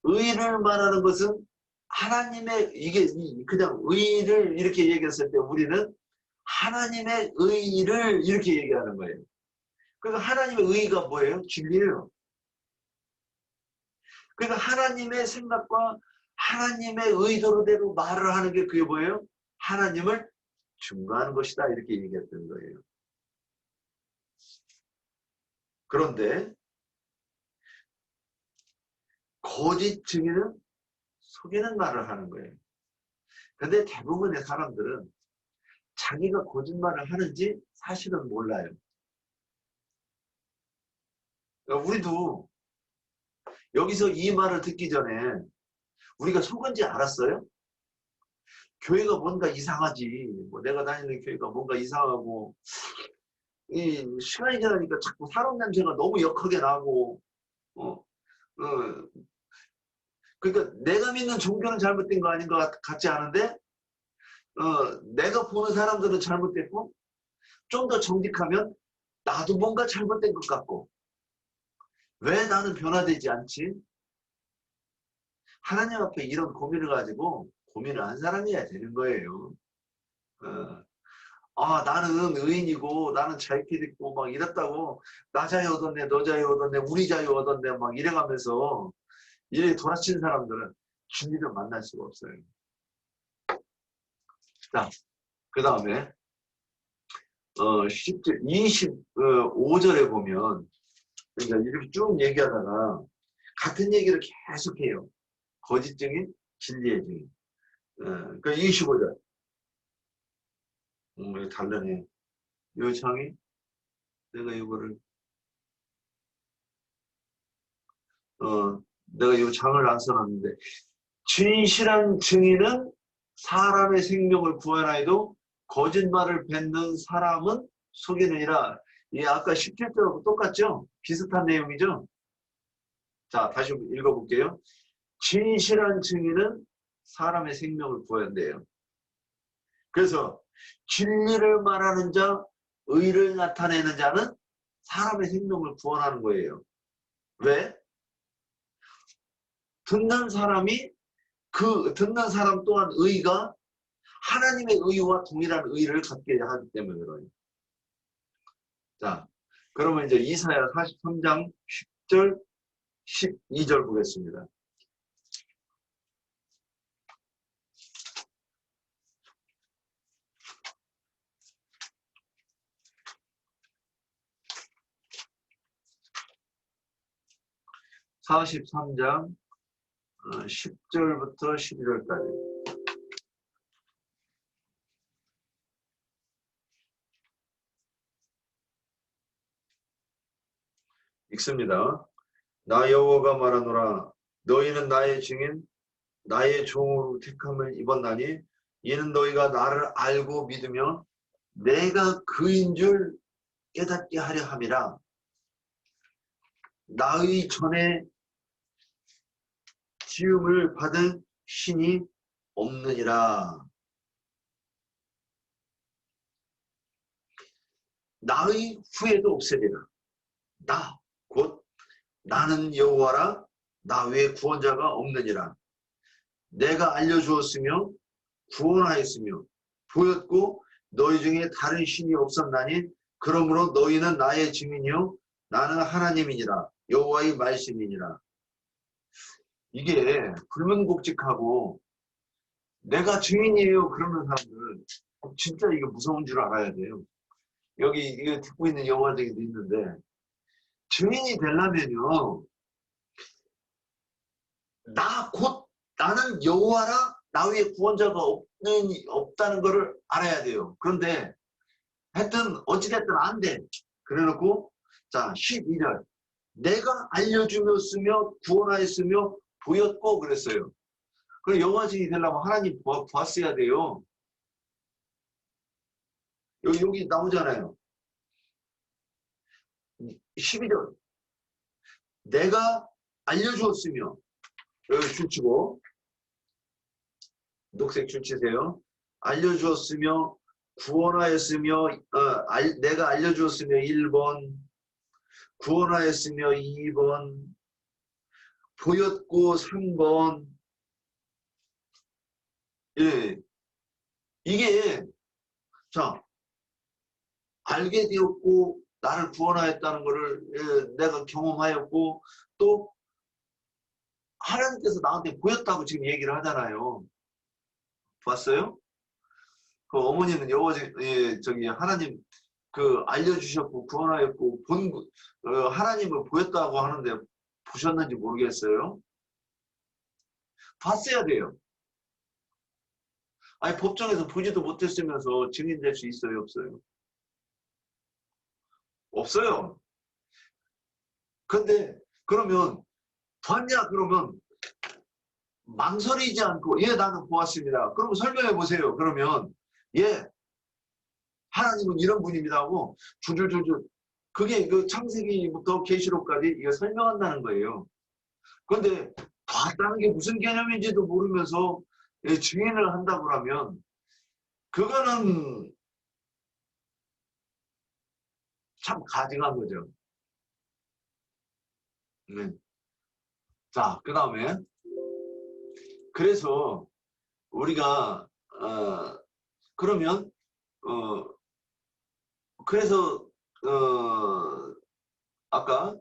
의를 말하는 것은 하나님의 이게 그냥 의를 이렇게 얘기했을 때 우리는 하나님의 의를 이렇게 얘기하는 거예요. 그러니까 하나님의 의가 뭐예요? 진리예요. 그러니까 하나님의 생각과 하나님의 의도대로 말을 하는 게 그게 뭐예요? 하나님을 증거하는 것이다 이렇게 얘기했던 거예요. 그런데 거짓 증인은 속이는 말을 하는 거예요. 그런데 대부분의 사람들은 자기가 거짓말을 하는지 사실은 몰라요. 우리도 여기서 이 말을 듣기 전에 우리가 속은지 알았어요? 교회가 뭔가 이상하지. 뭐 내가 다니는 교회가 뭔가 이상하고 이 시간이 지나니까 자꾸 사람 냄새가 너무 역하게 나고 어, 그러니까 내가 믿는 종교는 잘못된 거 아닌 것 같지 않은데 내가 보는 사람들은 잘못됐고 좀 더 정직하면 나도 뭔가 잘못된 것 같고 왜 나는 변화되지 않지? 하나님 앞에 이런 고민을 가지고 고민을 한 사람이어야 되는 거예요. 나는 의인이고 나는 자유필 있고 막 이랬다고 나 자유 얻었네 너 자유 얻었네 우리 자유 얻었네 막 이래가면서 이렇게 돌아치는 사람들은 진리를 만날 수가 없어요. 자, 그 다음에 10절, 25절에 보면 그러니까 이렇게 쭉 얘기하다가 같은 얘기를 계속해요. 거짓 증인, 진리의 증인. 그러니까 25절. 다르네. 요 창이 내가 이거를 내가 이 장을 안 써놨는데 진실한 증인은 사람의 생명을 구하나이도 거짓말을 뱉는 사람은 속이느니라. 이 아까 17절하고 똑같죠? 비슷한 내용이죠? 자, 다시 읽어볼게요. 진실한 증인은 사람의 생명을 구한대요. 그래서 진리를 말하는 자, 의를 나타내는 자는 사람의 생명을 구원하는 거예요. 왜? 듣는 사람 또한 의가 하나님의 의와 동일한 의를 갖게 하기 때문에 그래요. 자, 그러면 이제 이사야 43장 10절, 12절 보겠습니다. (43장) 10절부터 12절까지. 읽습니다. 나 여호와가 말하노라. 너희는 나의 증인, 나의 종으로 택함을 입었나니 이는 너희가 나를 알고 믿으며 내가 그인 줄 깨닫게 하려 함이라. 나의 전에 지음을 받은 신이 없느니라. 나의 후에도 없으리라. 나, 곧 나는 여호와라. 나 외에 구원자가 없느니라. 내가 알려주었으며 구원하였으며 보였고 너희 중에 다른 신이 없었나니 그러므로 너희는 나의 증인이요 나는 하나님이니라. 여호와의 말씀이니라. 이게 불문곡직하고 내가 증인이에요 그러는 사람들은 진짜 이게 무서운 줄 알아야 돼요. 여기 이거 듣고 있는 여호와들도 있는데 증인이 되려면요 나 곧 나는 여호와라. 나 위에 구원자가 없다는 것을 알아야 돼요. 그런데 하여튼 어찌됐든 안 돼. 그래놓고 자 12절 내가 알려주었으며 구원하였으며 보였고 그랬어요. 그럼 여호와 증인이 되려면 하나님 보았어야 돼요. 여기 나오잖아요. 12절 내가 알려주었으며 여기 줄 치고 녹색 줄 치세요. 알려주었으며 구원하였으며 내가 알려주었으며 1번 구원하였으며 2번 보였고 3번 예 이게 자 알게 되었고 나를 구원하였다는 것을 내가 경험하였고 또 하나님께서 나한테 보였다고 지금 얘기를 하잖아요. 봤어요? 그 어머니는 여호와 저기 하나님 그 알려주셨고 구원하였고 하나님을 보였다고 하는데 보셨는지 모르겠어요. 봤어야 돼요. 아니 법정에서 보지도 못했으면서 증인될 수 있어요, 없어요? 없어요. 근데 그러면 봤냐 그러면 망설이지 않고 예 나는 보았습니다. 그러면 설명해 보세요. 그러면 예 하나님은 이런 분입니다 하고 줄줄줄줄 그게 그 창세기부터 계시록까지 이거 설명한다는 거예요. 그런데 봤다는 게 무슨 개념인지도 모르면서 예, 증인을 한다고 하면 그거는 참 가증한 거죠. 네. 자, 그 다음에 그래서 우리가 그러면 그래서 아까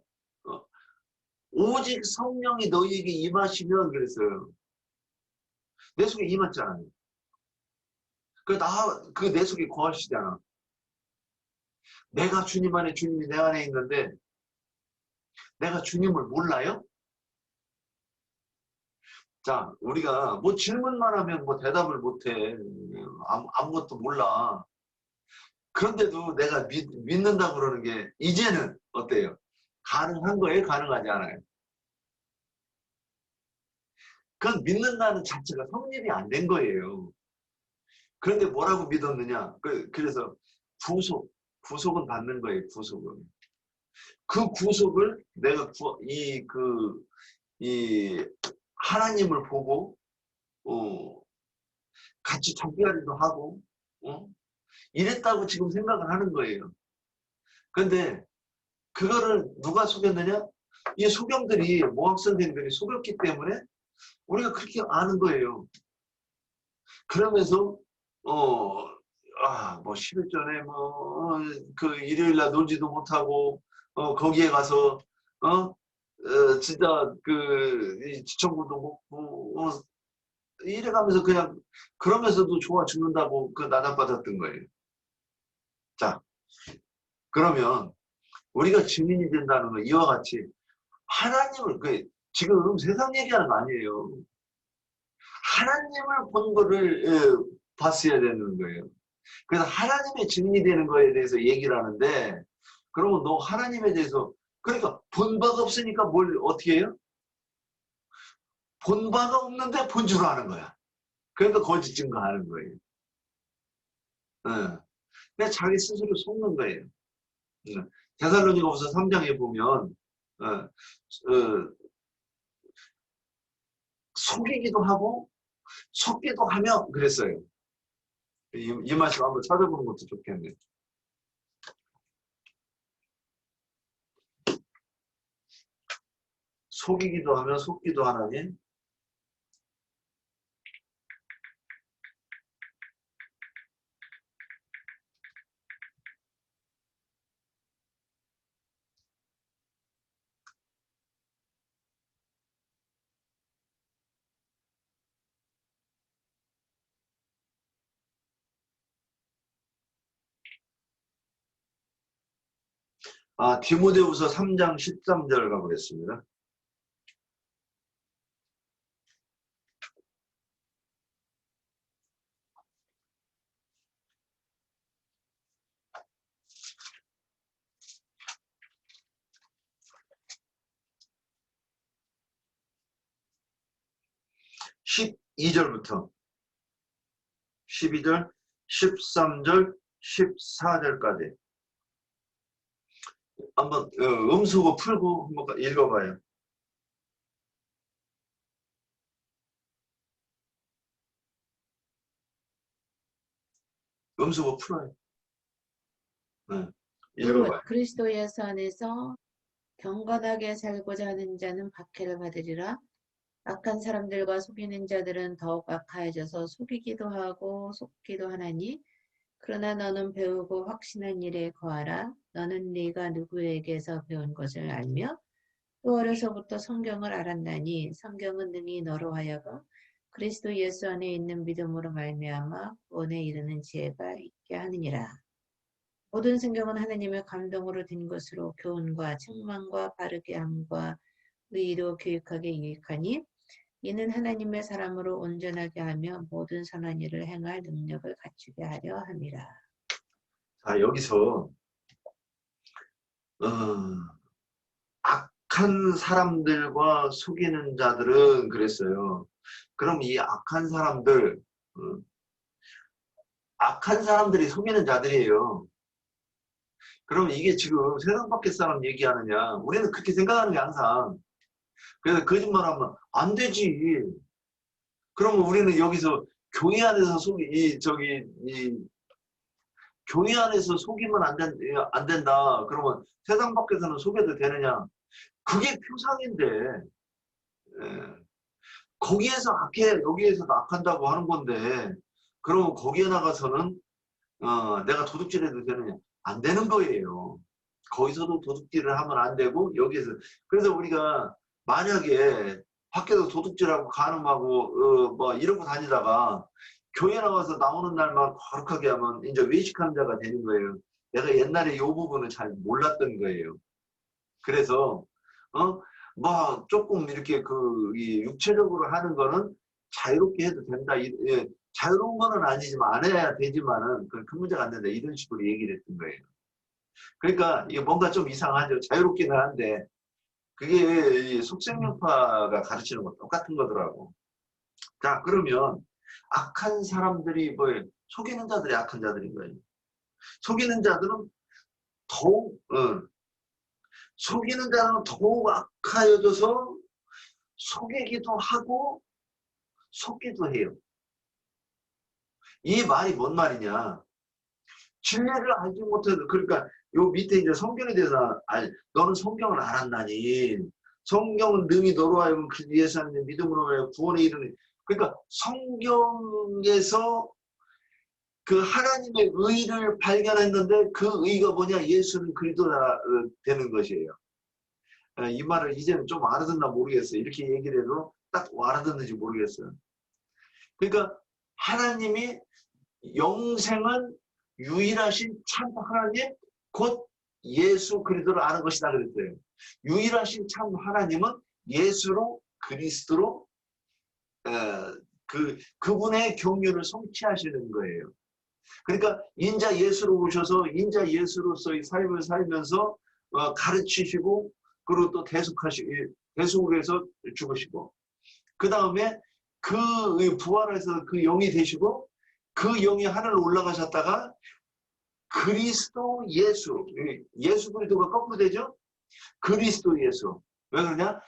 오직 성령이 너희에게 임하시면 그랬어요. 내 속에 임했잖아요. 그 내 속에 거하시잖아. 내가 주님 안에 주님이 내 안에 있는데 내가 주님을 몰라요? 자, 우리가 뭐 질문만 하면 뭐 대답을 못해. 아무것도 몰라. 그런데도 내가 믿는다 그러는 게 이제는 어때요? 가능한 거예요? 가능하지 않아요? 그건 믿는다는 자체가 성립이 안 된 거예요. 그런데 뭐라고 믿었느냐? 그래서 구속은 받는 거예요. 구속은. 그 구속을 내가 이 하나님을 보고 같이 정비하기도 하고 이랬다고 지금 생각을 하는 거예요. 그런데 그거를 누가 속였느냐? 이 소경들이 모학 선생들이 속였기 때문에 우리가 그렇게 아는 거예요. 그러면서 뭐 10일 전에 그 일요일날 놀지도 못하고 거기에 가서 진짜 지청구도 먹고 이래가면서 그냥 그러면서도 좋아 죽는다고 나답받았던 거예요. 자, 그러면 우리가 증인이 된다는 건 이와 같이 하나님을 지금 세상 얘기하는 거 아니에요. 하나님을 본 거를 봤어야 되는 거예요. 그래서 하나님의 증인이 되는 거에 대해서 얘기를 하는데 그러면 너 하나님에 대해서 그러니까 본바가 없으니까 뭘 어떻게 해요? 본바가 없는데 본주로 하는 거야. 그러니까 거짓 증거하는 거예요. 근데 자기 스스로 속는 거예요. 데살로니가후서 3장에 보면 속이기도 하고 속기도 하며 그랬어요. 이 말씀 한번 찾아보는 것도 좋겠네요. 속이기도 하며 속기도 하나니 디모데후서 3장 13절 가보겠습니다. (12절부터) 12절, 13절, 14절까지 한번 음수고 풀고 한번 읽어봐요. 음수고 풀어요. 읽어봐요. 그리스도 예수 안에서 경건하게 살고자 하는 자는 박해를 받으리라. 악한 사람들과 속이는 자들은 더욱 악하여져서 속이기도 하고 속기도 하나니, 그러나 너는 배우고 확신한 일에 거하라. 너는 네가 누구에게서 배운 것을 알며 또 어려서부터 성경을 알았나니, 성경은 능히 너로 하여금 그리스도 예수 안에 있는 믿음으로 말미암아 구원에 이르는 지혜가 있게 하느니라. 모든 성경은 하나님의 감동으로 된 것으로 교훈과 책망과 바르게 함과 의로 교육하게 유익하니, 이는 하나님의 사람으로 온전하게 하며 모든 선한 일을 행할 능력을 갖추게 하려 함이라. 자, 여기서 악한 사람들과 속이는 자들은 그랬어요. 그럼 이 악한 사람들, 악한 사람들이 속이는 자들이에요. 그럼 이게 지금 세상 밖의 사람 얘기하느냐? 우리는 그렇게 생각하는 게 항상. 그래서 거짓말하면 안 되지. 그러면 우리는 여기서 교회 안에서 교회 안에서 속이면 안 된다. 그러면 세상 밖에서는 속여도 되느냐? 그게 표상인데, 거기에서 악해, 여기에서도 악한다고 하는 건데, 그러면 거기에 나가서는, 내가 도둑질해도 되느냐? 안 되는 거예요. 거기서도 도둑질을 하면 안 되고, 여기에서. 그래서 우리가 만약에 밖에서 도둑질하고 간음하고, 이러고 다니다가, 교회 나와서 나오는 날만 거룩하게 하면 이제 외식하는 자가 되는 거예요. 내가 옛날에 이 부분은 잘 몰랐던 거예요. 그래서 조금 이렇게 육체적으로 하는 거는 자유롭게 해도 된다. 자유로운 거는 아니지만 안 해야 되지만은 그건 큰 문제가 안 된다. 이런 식으로 얘기를 했던 거예요. 그러니까 이게 뭔가 좀 이상하죠. 자유롭기는 한데 그게 속생명파가 가르치는 거 똑같은 거더라고. 자, 그러면 악한 사람들이 뭐예요? 속이는 자들이 악한 자들인 거예요. 속이는 자들은 더욱 악하여져서 속이기도 하고 속기도 해요. 이 말이 뭔 말이냐? 진리를 알지 못해도, 그러니까 요 밑에 이제 성경에 대해서 너는 성경을 알았나니, 성경은 능히 너로 하여금 예수 안에 믿음으로 하여 구원에 이르는. 그러니까 성경에서 그 하나님의 의를 발견했는데 그 의가 뭐냐? 예수는 그리스도라 되는 것이에요. 이 말을 이제는 좀 알아듣나 모르겠어요. 이렇게 얘기를 해도 딱 알아듣는지 모르겠어요. 그러니까 하나님이 영생은 유일하신 참 하나님 곧 예수 그리스도를 아는 것이다 그랬어요. 유일하신 참 하나님은 예수로 그리스도로 그분의 경륜을 성취하시는 거예요. 그러니까 인자 예수로 오셔서 인자 예수로서의 삶을 살면서 가르치시고 그리고 또 대속을 해서 죽으시고 그 다음에 그 부활해서 그 영이 되시고 그 영이 하늘 올라가셨다가 그리스도 예수 그리스도가 거꾸로 되죠? 그리스도 예수 왜 그러냐?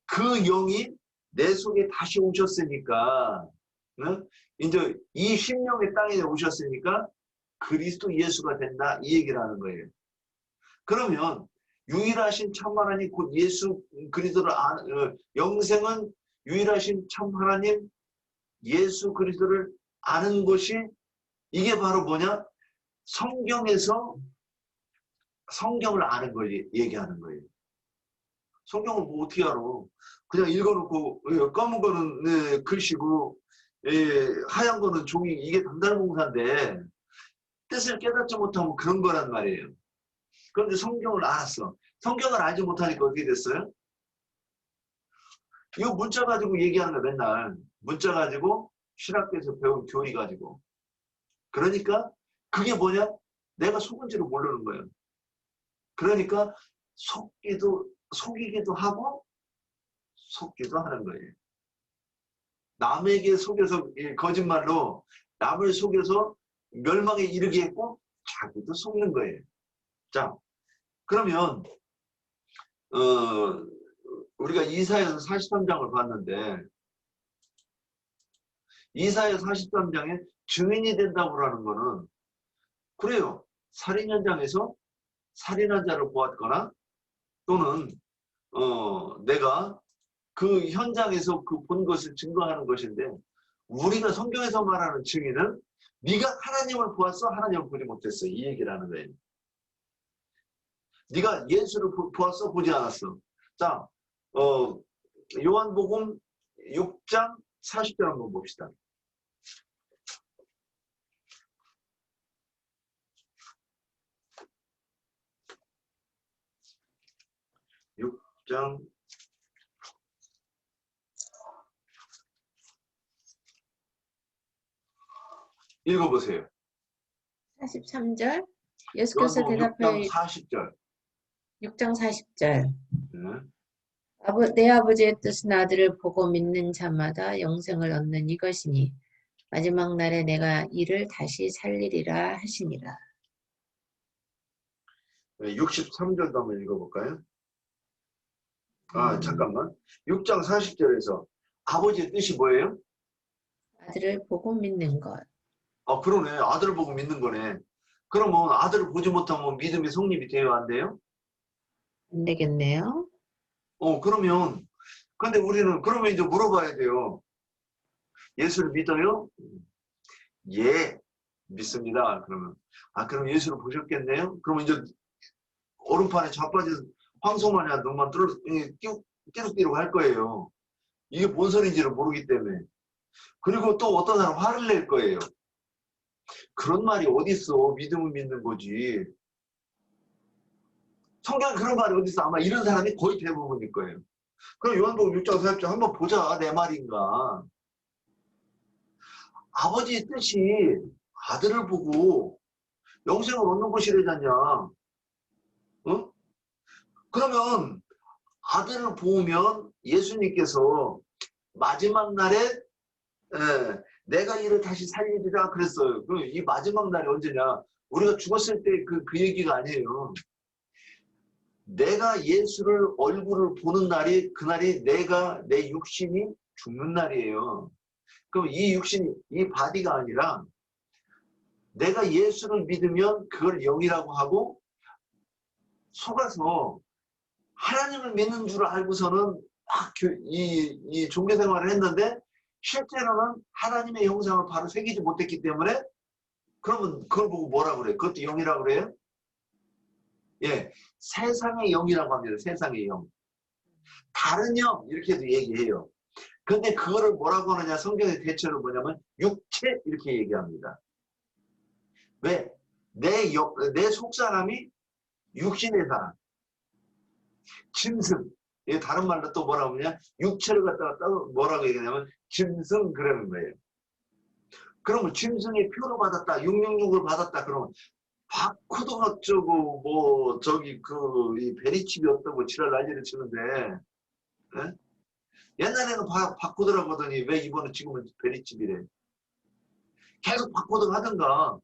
그 영이 내 속에 다시 오셨으니까 이제 이 심령의 땅에 오셨으니까 그리스도 예수가 된다 이 얘기를 하는 거예요. 그러면 유일하신 참 하나님 곧 예수 그리스도를 영생은 유일하신 참 하나님 예수 그리스도를 아는 것이 이게 바로 뭐냐? 성경에서 성경을 아는 걸 얘기하는 거예요. 성경을 뭐 어떻게 알아? 그냥 읽어놓고 검은 거는 글씨고 하얀 거는 종이 이게 단달봉사인데 뜻을 깨닫지 못하면 그런 거란 말이에요. 그런데 성경을 알았어. 성경을 알지 못하니까 어떻게 됐어요? 이거 문자 가지고 얘기하는 거 맨날. 문자 가지고 신학교에서 배운 교리 가지고. 그러니까 그게 뭐냐? 내가 속은지를 모르는 거예요. 그러니까 속이기도 하고 속기도 하는 거예요. 남에게 속여서 거짓말로 남을 속여서 멸망에 이르게 했고 자기도 속는 거예요. 자, 그러면 우리가 이사야 43장을 봤는데 이사야 43장에 증인이 된다고 하는 거는 그래요. 살인 현장에서 살인한 자를 보았거나 또는 내가 그 현장에서 그 본 것을 증거하는 것인데 우리가 성경에서 말하는 증인은 네가 하나님을 보았어? 하나님을 보지 못했어? 이 얘기를 하는 거예요. 네가 예수를 보았어? 보지 않았어? 자, 요한복음 6장 40절 한번 봅시다. 6장 읽어보세요. 43절 예수께서 요한복음 대답하여 6장 40절. 6장 40절 네. 내 아버지의 뜻은 아들을 보고 믿는 자마다 영생을 얻는 이것이니 마지막 날에 내가 이를 다시 살리리라 하시니라. 63절도 한번 읽어볼까요? 잠깐만. 6장 40절에서 아버지의 뜻이 뭐예요? 아들을 보고 믿는 것. 그러네. 아들을 보고 믿는 거네. 그러면 아들을 보지 못하면 믿음이 성립이 돼요? 안 돼요? 안 되겠네요. 그러면 근데 우리는 그러면 이제 물어봐야 돼요. 예수를 믿어요? 예, 믿습니다. 그러면 그럼 예수를 보셨겠네요? 그러면 이제 얼음판에 자빠져서 황소마냥 눈만 띠룩띠룩 할 거예요. 이게 뭔 소리인지를 모르기 때문에. 그리고 또 어떤 사람 화를 낼 거예요. 그런 말이 어딨어. 믿음을 믿는 거지. 성경에 그런 말이 어딨어. 아마 이런 사람이 거의 대부분일 거예요. 그럼 요한복음 6장 40절 한번 보자. 내 말인가. 아버지의 뜻이 아들을 보고 영생을 얻는 것이래잖냐. 그러면 아들을 보면 예수님께서 마지막 날에 내가 이를 다시 살리리라 그랬어요. 그럼 이 마지막 날이 언제냐? 우리가 죽었을 때 그 얘기가 아니에요. 내가 예수를 얼굴을 보는 날이 그날이 내 육신이 죽는 날이에요. 그럼 이 육신이 이 바디가 아니라 내가 예수를 믿으면 그걸 영이라고 하고 속아서 하나님을 믿는 줄 알고서는 이 종교 생활을 했는데 실제로는 하나님의 형상을 바로 새기지 못했기 때문에 그러면 그걸 보고 뭐라고 그래요? 그것도 영이라고 그래요? 예, 세상의 영이라고 합니다. 세상의 영. 다른 영 이렇게도 얘기해요. 근데 그거를 뭐라고 하느냐? 성경의 대체로 뭐냐면 육체 이렇게 얘기합니다. 왜? 내 속사람이 육신의 사람. 짐승. 다른 말로 또 뭐라고 하냐? 육체를 갖다가 또 뭐라고 얘기하냐면 짐승 그러는 거예요. 그러면 짐승의 표를 받았다. 666을 받았다. 그러면 바코드가 어쩌고 뭐 저기 이 베리칩이 어떠고 지랄 난리를 치는데 예? 옛날에는 바코드라고 하더니 왜 이번에 지금은 베리칩이래. 계속 바코드가 하던가.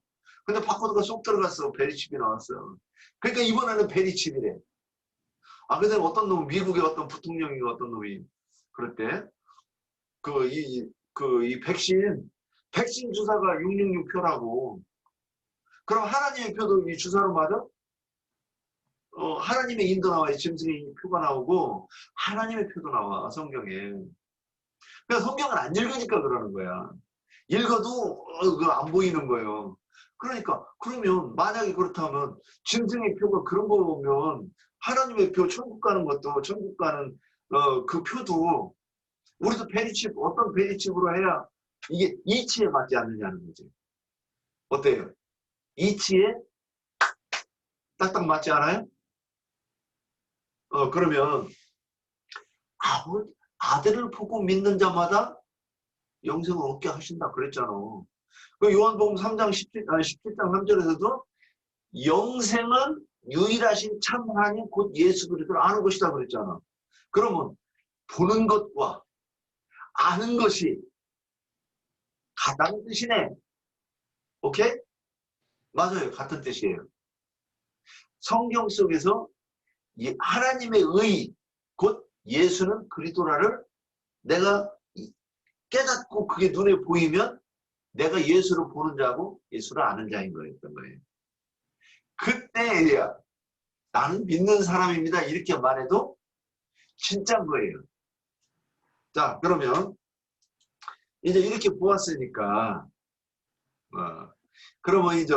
근데 바코드가 쏙 들어갔어. 베리칩이 나왔어. 그러니까 이번에는 베리칩이래. 아, 근데 어떤 놈, 미국의 어떤 부통령이 어떤 놈이 그럴 때 이 백신 주사가 666표라고. 그럼 하나님의 표도 이 주사로 맞아? 하나님의 인도 나와요. 짐승의 표가 나오고 하나님의 표도 나와 성경에. 그러니까 성경을 안 읽으니까 그러는 거야. 읽어도 안 보이는 거예요. 그러니까 그러면 만약에 그렇다면 짐승의 표가 그런 거 보면 하나님의 표 천국 가는 것도 천국 가는 그 표도 우리도 베리칩 어떤 베리칩으로 해야 이게 이치에 맞지 않느냐는 거지. 어때요? 이치에 딱딱 맞지 않아요? 그러면 아들을 보고 믿는 자마다 영생을 얻게 하신다 그랬잖아. 그 요한복음 3장 17장 3절에서도 영생은 유일하신 참 하나님 곧 예수 그리스도를 아는 것이다 그랬잖아. 그러면 보는 것과 아는 것이 같다는 뜻이네. 오케이? 맞아요. 같은 뜻이에요. 성경 속에서 하나님의 의, 곧 예수는 그리스도라를 내가 깨닫고 그게 눈에 보이면 내가 예수를 보는 자고 예수를 아는 자인 거였던 거예요. 그때 나는 믿는 사람입니다. 이렇게 말해도 진짜인 거예요. 자, 그러면 이제 이렇게 보았으니까 그러면 이제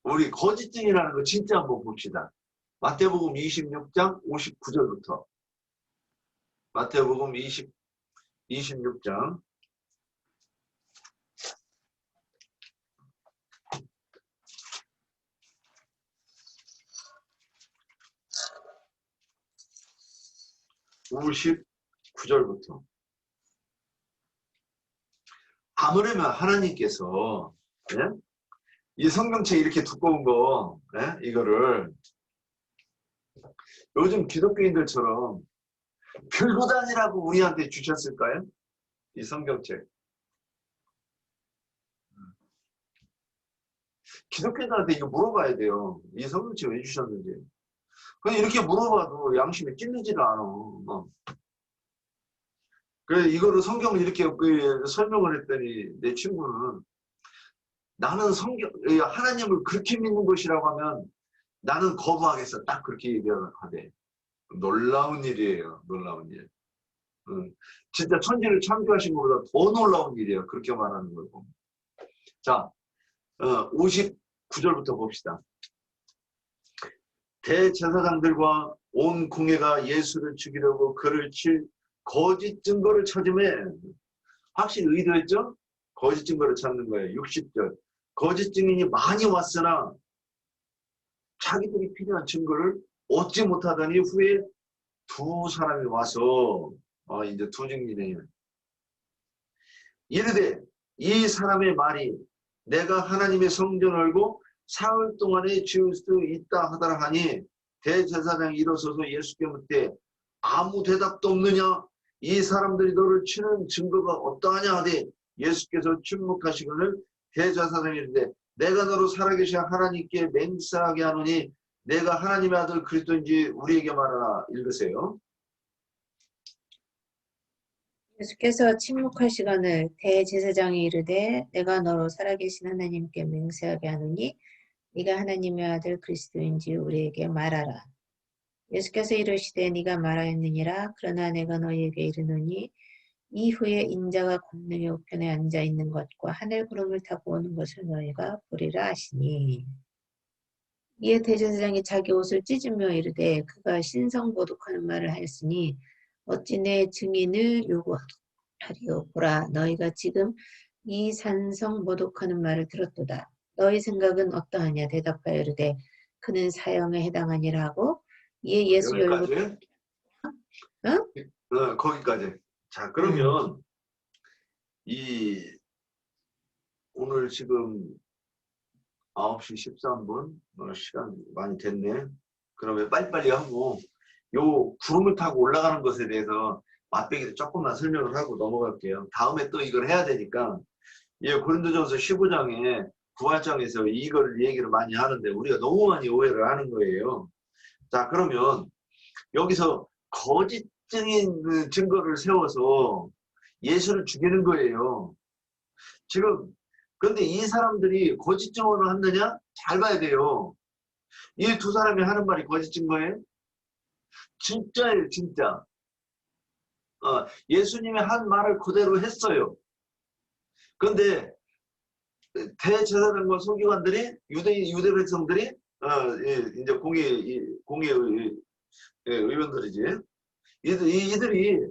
우리 거짓증이라는 거 진짜 한번 봅시다. 마태복음 26장 59절부터 마태복음 26장 59절부터 아무래면 하나님께서 이 성경책 이렇게 두꺼운 거 이거를 요즘 기독교인들처럼 들고 다니라고 우리한테 주셨을까요? 이 성경책. 기독교인들한테 이거 물어봐야 돼요. 이 성경책 왜 주셨는지. 그냥 이렇게 물어봐도 양심에 찔리지를 않아. 그래 이거를 성경을 이렇게 설명을 했더니 내 친구는 나는 하나님을 그렇게 믿는 것이라고 하면 나는 거부하겠어. 딱 그렇게 얘기를 하대. 놀라운 일이에요. 놀라운 일. 진짜 천지를 창조하신 것보다 더 놀라운 일이에요. 그렇게 말하는 거고. 자, 59절부터 봅시다. 대제사장들과 온 공회가 예수를 죽이려고 그를 칠 거짓 증거를 찾음에 확실히 의도했죠? 거짓 증거를 찾는 거예요. 60절. 거짓 증인이 많이 왔으나 자기들이 필요한 증거를 얻지 못하더니 후에 두 사람이 와서 이제 두 증인이에요. 이르되 이 사람의 말이 내가 하나님의 성전을 알고 사흘 동안에 지을 수 있다 하더라 하니 대제사장이 일어서서 예수께 묻되 아무 대답도 없느냐? 이 사람들이 너를 치는 증거가 어떠하냐 하되 예수께서 침묵하시거늘 대제사장이 이르되 내가 너로 살아계신 하나님께 맹세하게 하노니 내가 하나님의 아들 그리스도인지 우리에게 말하라. 읽으세요. 예수께서 침묵하시거늘 대제사장이 이르되 내가 너로 살아계신 하나님께 맹세하게 하노니 네가 하나님의 아들 그리스도인지 우리에게 말하라. 예수께서 이르시되 네가 말하였느니라. 그러나 내가 너희에게 이르노니 이후에 인자가 권능의 우편에 앉아있는 것과 하늘 구름을 타고 오는 것을 너희가 보리라 하시니. 이에 대제사장이 자기 옷을 찢으며 이르되 그가 신성보독하는 말을 하였으니 어찌 내 증인을 요구하리요. 보라 너희가 지금 이 산성보독하는 말을 들었도다. 너희 생각은 어떠하냐. 대답하여 이르되 그는 사형에 해당하니라 하고 이에 예수 여기까지? 거기까지. 자 그러면 오늘 지금 9시 13분. 시간 많이 됐네. 그러면 빨리빨리 하고, 요 구름을 타고 올라가는 것에 대해서 맛배기를 조금만 설명을 하고 넘어갈게요. 다음에 또 이걸 해야 되니까, 예, 고린도전서 15장에 부활장에서 이거를 얘기를 많이 하는데, 우리가 너무 많이 오해를 하는 거예요. 자, 그러면 여기서 거짓 증인 증거를 세워서 예수를 죽이는 거예요. 지금, 그런데 이 사람들이 거짓 증언을 하느냐? 잘 봐야 돼요. 이 두 사람이 하는 말이 거짓 증거예요? 진짜예요, 진짜. 예수님이 한 말을 그대로 했어요. 그런데 대제사장과 서기관들이 유대 백성들이 이제 공의 의원들이지. 이들이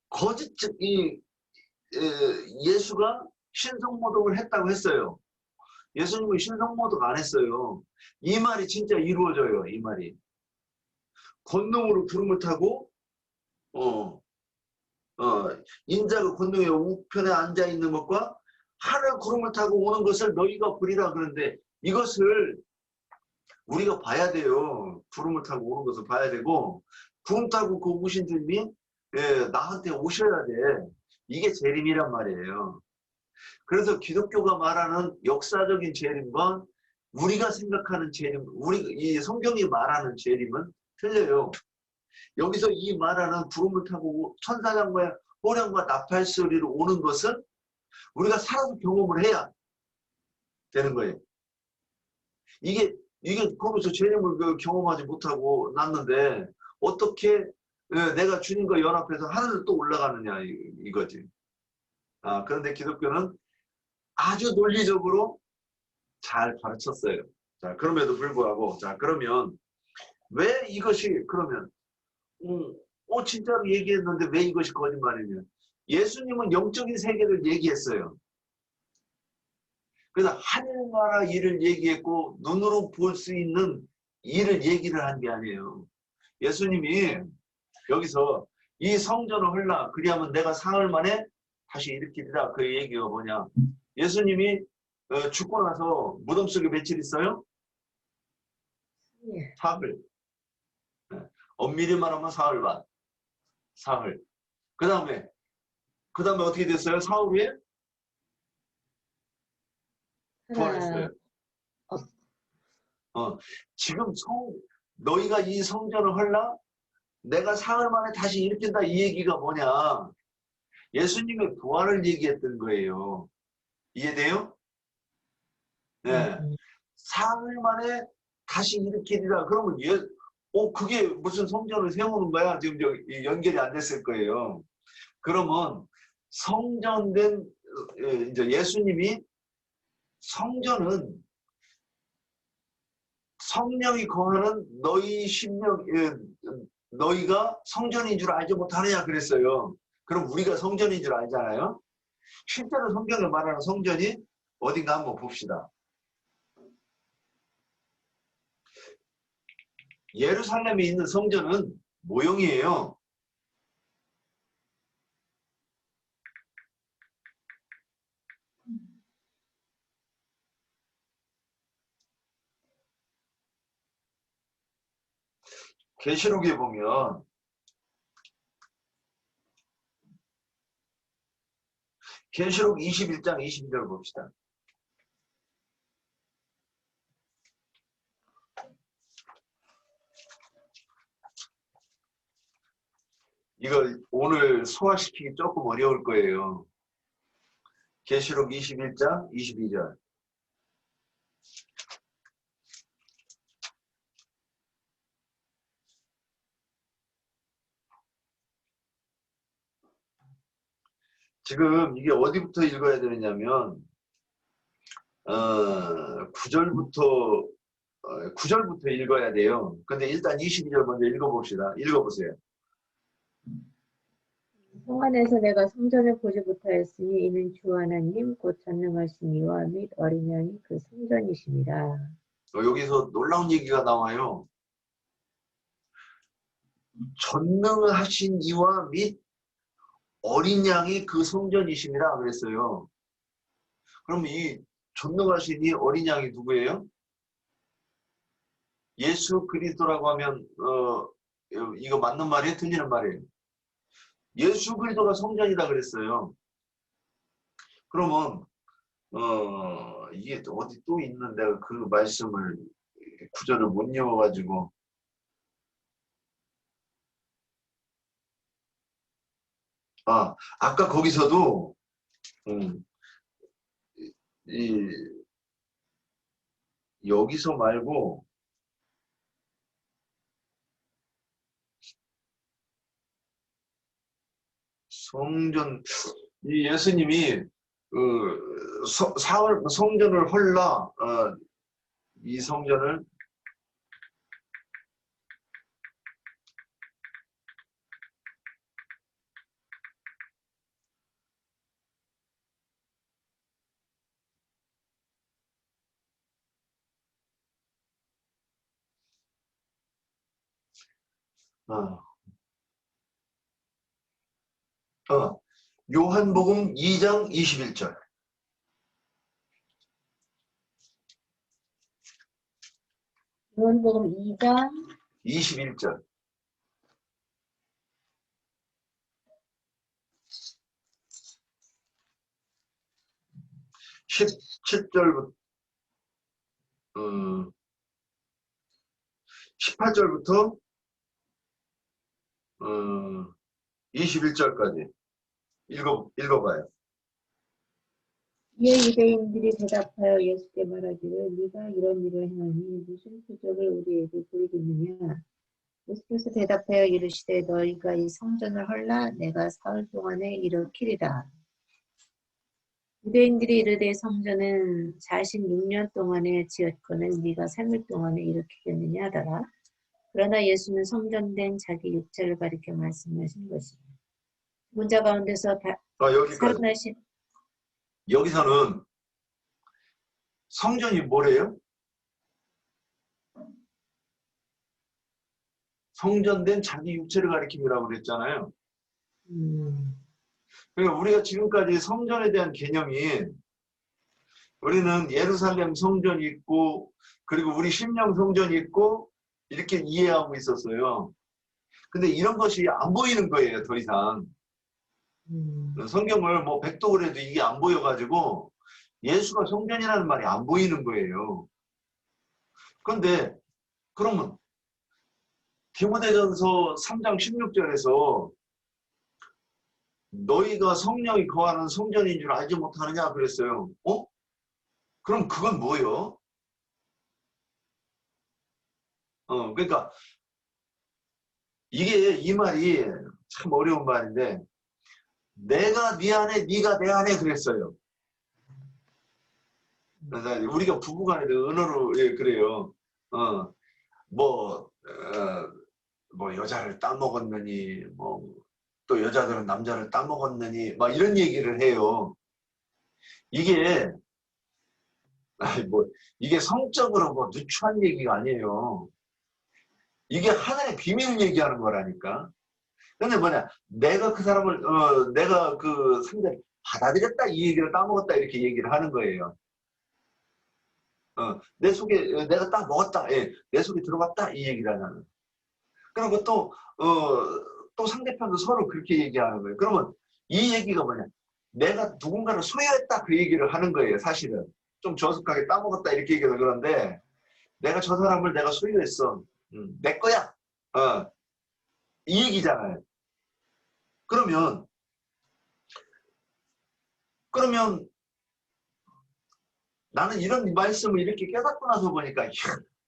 거짓 예수가 신성모독을 했다고 했어요. 예수님은 신성모독 안 했어요. 이 말이 진짜 이루어져요. 이 말이. 권능으로 구름을 타고 인자가 권능의 우편에 앉아있는 것과 하늘 구름을 타고 오는 것을 너희가 보리라. 그런데 이것을 우리가 봐야 돼요. 구름을 타고 오는 것을 봐야 되고, 구름 타고 그 오신 주님이 나한테 오셔야 돼. 이게 재림이란 말이에요. 그래서 기독교가 말하는 역사적인 재림과 우리가 생각하는 재림, 이 성경이 말하는 재림은 틀려요. 여기서 이 말하는 구름을 타고 천사장과 호령과 나팔 소리로 오는 것은 우리가 살아서 경험을 해야 되는 거예요. 이게 거기서 재림을 경험하지 못하고 났는데 어떻게 내가 주님과 연합해서 하늘을 또 올라가느냐 이거지. 그런데 기독교는 아주 논리적으로 잘 가르쳤어요. 자, 그럼에도 불구하고, 자, 그러면 왜 이것이 그러면 진짜로 얘기했는데 왜 이것이 거짓말이냐? 예수님은 영적인 세계를 얘기했어요. 그래서 하늘나라 일을 얘기했고 눈으로 볼 수 있는 일을 얘기를 한 게 아니에요. 예수님이 여기서 이 성전을 헐라 그리하면 내가 사흘 만에 다시 일으키리라. 그 얘기가 뭐냐? 예수님이 죽고 나서 무덤 속에 며칠 있어요? 예. 사흘. 엄밀히 말하면 사흘 반. 사흘. 그 다음에 어떻게 됐어요? 사흘 후에 부활했어요. 지금 너희가 이 성전을 헐라 내가 사흘 만에 다시 일으킨다 이 얘기가 뭐냐? 예수님의 부활을 얘기했던 거예요. 이해돼요? 네. 사흘 만에 다시 일으키리라. 그러면 그게 무슨 성전을 세우는 거야? 지금 연결이 안 됐을 거예요. 그러면 성전된 이제 예수님이 성전은 성령이 거하는 너희 심령 너희가 성전인 줄 알지 못하느냐 그랬어요. 그럼 우리가 성전인 줄 알잖아요. 실제로 성경에 말하는 성전이 어딘가 한번 봅시다. 예루살렘에 있는 성전은 모형이에요. 계시록에 보면 계시록 21장 22절 봅시다. 이거 오늘 소화시키기 조금 어려울 거예요. 계시록 21장 22절. 지금 이게 어디부터 읽어야 되느냐면 9절부터 읽어야 돼요. 근데 일단 22절 먼저 읽어봅시다. 읽어보세요. 성 안에서 내가 성전을 보지 못하였으니 이는 주 하나님 곧 전능하신 이와 및 어린 양이 그 성전이십니다. 여기서 놀라운 얘기가 나와요. 전능하신 이와 및 어린 양이 그 성전이십니다. 그랬어요. 그럼 이 전능하신 이 어린 양이 누구예요? 예수 그리스도라고 하면 이거 맞는 말이에요? 틀리는 말이에요? 예수 그리스도가 성전이다 그랬어요. 그러면 이게 또 어디 또 있는데 그 말씀을 구절을 못 외워가지고 아까 거기서도 이 여기서 말고 성전 이 예수님이 성전을 헐라 이 성전을 요한복음 2장 21절 요한복음 2장 21절 17절부터 18절부터 21절까지 읽어봐요. 이에 유대인들이 대답하여 예수께 말하기를 네가 이런 일을 행하니 무슨 표적을 우리에게 보이겠느냐. 예수께서 대답하여 이르시되 너희가 이 성전을 헐라 내가 사흘 동안에 일으키리라. 유대인들이 이르되 성전은 46년 동안에 지었거늘 네가 3일 동안에 일으키겠느냐 하더라. 그러나 예수는 성전된 자기 육체를 가리켜 말씀하신 것이다. 죽은 자 가운데서 여기까지. 살아나신 여기서는 성전이 뭐래요? 성전된 자기 육체를 가리킴이라고 그랬잖아요. 그러니까 우리가 지금까지 성전에 대한 개념이 우리는 예루살렘 성전이 있고 그리고 우리 심령 성전이 있고 이렇게 이해하고 있었어요. 근데 이런 것이 안 보이는 거예요, 더 이상. 성경을 뭐 백독을 해도 이게 안 보여가지고 예수가 성전이라는 말이 안 보이는 거예요. 그런데 그러면 디모데전서 3장 16절에서 너희가 성령이 거하는 성전인 줄 알지 못하느냐 그랬어요. 그럼 그건 뭐예요? 그러니까 이게 이 말이 참 어려운 말인데 내가 네 안에 네가 내 안에 그랬어요. 그래서 우리가 부부간에도 언어로 그래요. 뭐 여자를 따먹었느니 또 여자들은 남자를 따먹었느니 막 이런 얘기를 해요. 이게 이게 성적으로 누추한 얘기가 아니에요. 이게 하나의 비밀을 얘기하는 거라니까. 근데 뭐냐, 내가 그 사람을 내가 그 상대를 받아들였다 이 얘기를 따먹었다 이렇게 얘기를 하는 거예요. 내 속에 내가 딱 먹었다, 내 속에 들어갔다 이 얘기를 하는. 그리고 또 상대편도 서로 그렇게 얘기하는 거예요. 그러면 이 얘기가 뭐냐, 내가 누군가를 소유했다 그 얘기를 하는 거예요. 사실은 좀 저속하게 따먹었다 이렇게 얘기해서 그런데 내가 저 사람을 내가 소유했어, 내 거야, 이 얘기잖아요. 그러면 나는 이런 말씀을 이렇게 깨닫고 나서 보니까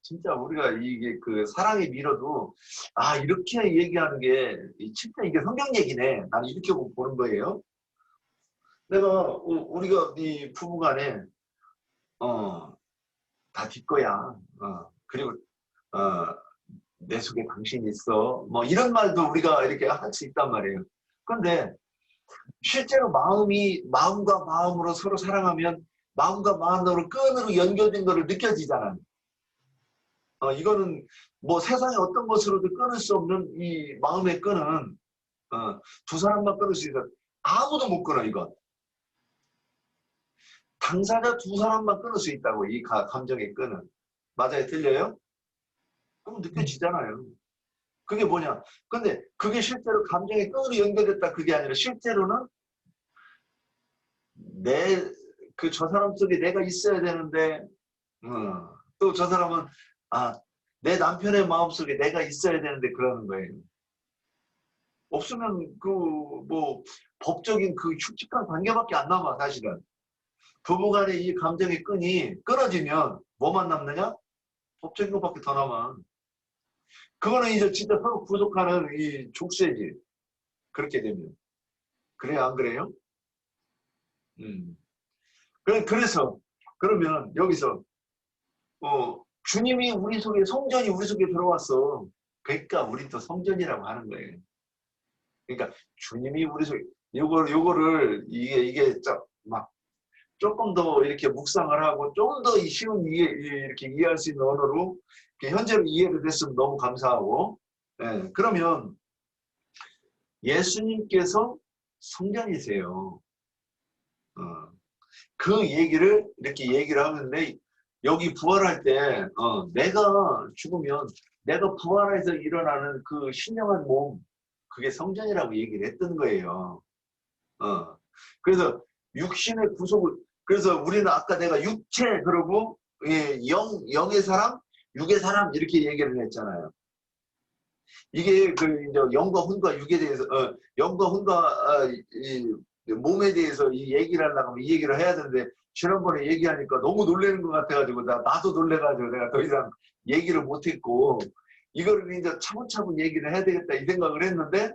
진짜 우리가 이게 그 사랑에 밀어도 이렇게 얘기하는 게 진짜 이게 성경 얘기네. 나는 이렇게 보는 거예요. 우리가 이 부부간에 다 네 거야. 그리고 내 속에 당신이 있어. 뭐 이런 말도 우리가 이렇게 할 수 있단 말이에요. 그런데 실제로 마음과 마음으로 서로 사랑하면 마음과 마음으로 끈으로 연결된 거를 느껴지잖아요. 이거는 뭐 세상의 어떤 것으로도 끊을 수 없는 이 마음의 끈은 두 사람만 끊을 수 있어. 아무도 못 끊어 이건. 당사자 두 사람만 끊을 수 있다고, 이 감정의 끈은. 맞아요? 틀려요? 그럼 느껴지잖아요. 그게 뭐냐? 근데 그게 실제로 감정의 끈으로 연결됐다 그게 아니라 실제로는 저 사람 속에 내가 있어야 되는데, 또 저 사람은, 내 남편의 마음속에 내가 있어야 되는데 그러는 거예요. 없으면 법적인 그 흉측한 관계밖에 안 남아, 사실은. 부부간의 이 감정의 끈이 끊어지면 뭐만 남느냐? 법적인 것밖에 더 남아. 그거는 이제 진짜 서로 구속하는 이 족쇄지. 그렇게 되면. 그래요, 안 그래요? 그래서, 그러면 여기서, 주님이 우리 속에, 성전이 우리 속에 들어왔어. 그러니까 우리 또 성전이라고 하는 거예요. 그러니까 주님이 우리 속에, 요거를, 이게 막, 조금 더 이렇게 묵상을 하고, 좀 더 쉬운 이렇게 이해할 수 있는 언어로, 현재로 이해가 됐으면 너무 감사하고, 예, 그러면 예수님께서 성전이세요. 그 얘기를 이렇게 얘기를 하는데, 여기 부활할 때, 내가 죽으면, 내가 부활해서 일어나는 그 신령한 몸, 그게 성전이라고 얘기를 했던 거예요. 그래서 육신의 구속을, 그래서 우리는 아까 내가 육체, 그러고, 영의 사람, 육의 사람, 이렇게 얘기를 했잖아요. 이게 이제 영과 혼과 육에 대해서, 영과 혼과 이 몸에 대해서 이 얘기를 하려고 하면 이 얘기를 해야 되는데, 지난번에 얘기하니까 너무 놀라는 것 같아가지고, 나도 놀래가지고 내가 더 이상 얘기를 못했고, 이거를 이제 차분차분 얘기를 해야 되겠다 이 생각을 했는데,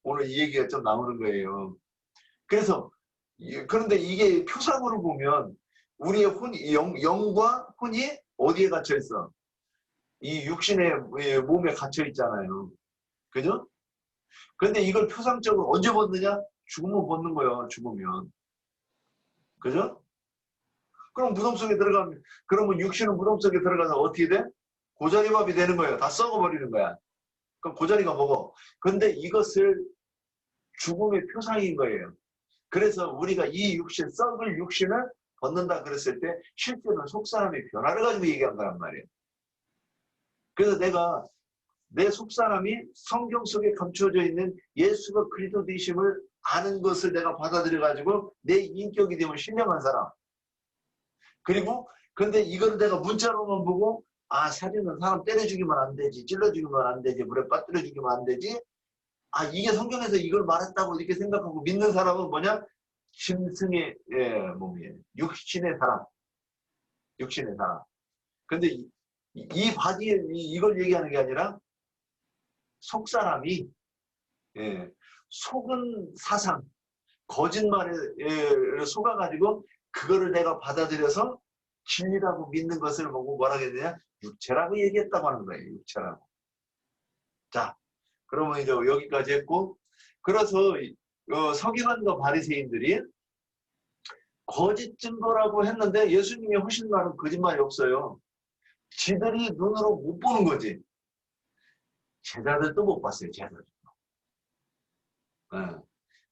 오늘 이 얘기가 좀 나오는 거예요. 그래서, 그런데 이게 표상으로 보면, 우리의 영과 혼이 어디에 갇혀 있어? 이 육신의 몸에 갇혀 있잖아요. 그죠? 그런데 이걸 표상적으로 언제 벗느냐? 죽으면 벗는 거예요. 죽으면. 그죠? 그럼 무덤 속에 들어가면, 그러면 육신은 무덤 속에 들어가서 어떻게 돼? 고자리밥이 되는 거예요. 다 썩어버리는 거야. 그럼 고자리가 먹어. 근데 이것을 죽음의 표상인 거예요. 그래서 우리가 이 육신, 썩을 육신을 벗는다 그랬을 때 실제로는 속사람의 변화를 가지고 얘기한 거란 말이에요. 그래서 내 속사람이 성경 속에 감춰져 있는 예수가 그리스도 되심을 아는 것을 내가 받아들여 가지고 내 인격이 되면 신령한 사람. 그리고 근데 이거를 내가 문자로만 보고 살인은 사람 때려 죽이면 안 되지, 찔러 죽이면 안 되지, 물에 빠뜨려 죽이면 안 되지. 이게 성경에서 이걸 말했다고 이렇게 생각하고 믿는 사람은 뭐냐? 짐승의 몸이에요. 육신의 사람. 육신의 사람. 근데 이 바디에 이걸 얘기하는 게 아니라 속사람이 속은 사상, 거짓말에 속아가지고 그거를 내가 받아들여서 진리라고 믿는 것을 보고 뭐라 했느냐? 육체라고 얘기했다고 하는 거예요. 육체라고. 자, 그러면 이제 여기까지 했고, 그래서 서기관과 바리새인들이 거짓 증거라고 했는데 예수님이 하신 말은 거짓말이 없어요. 지들이 눈으로 못 보는 거지. 제자들도 못 봤어요. 제자들.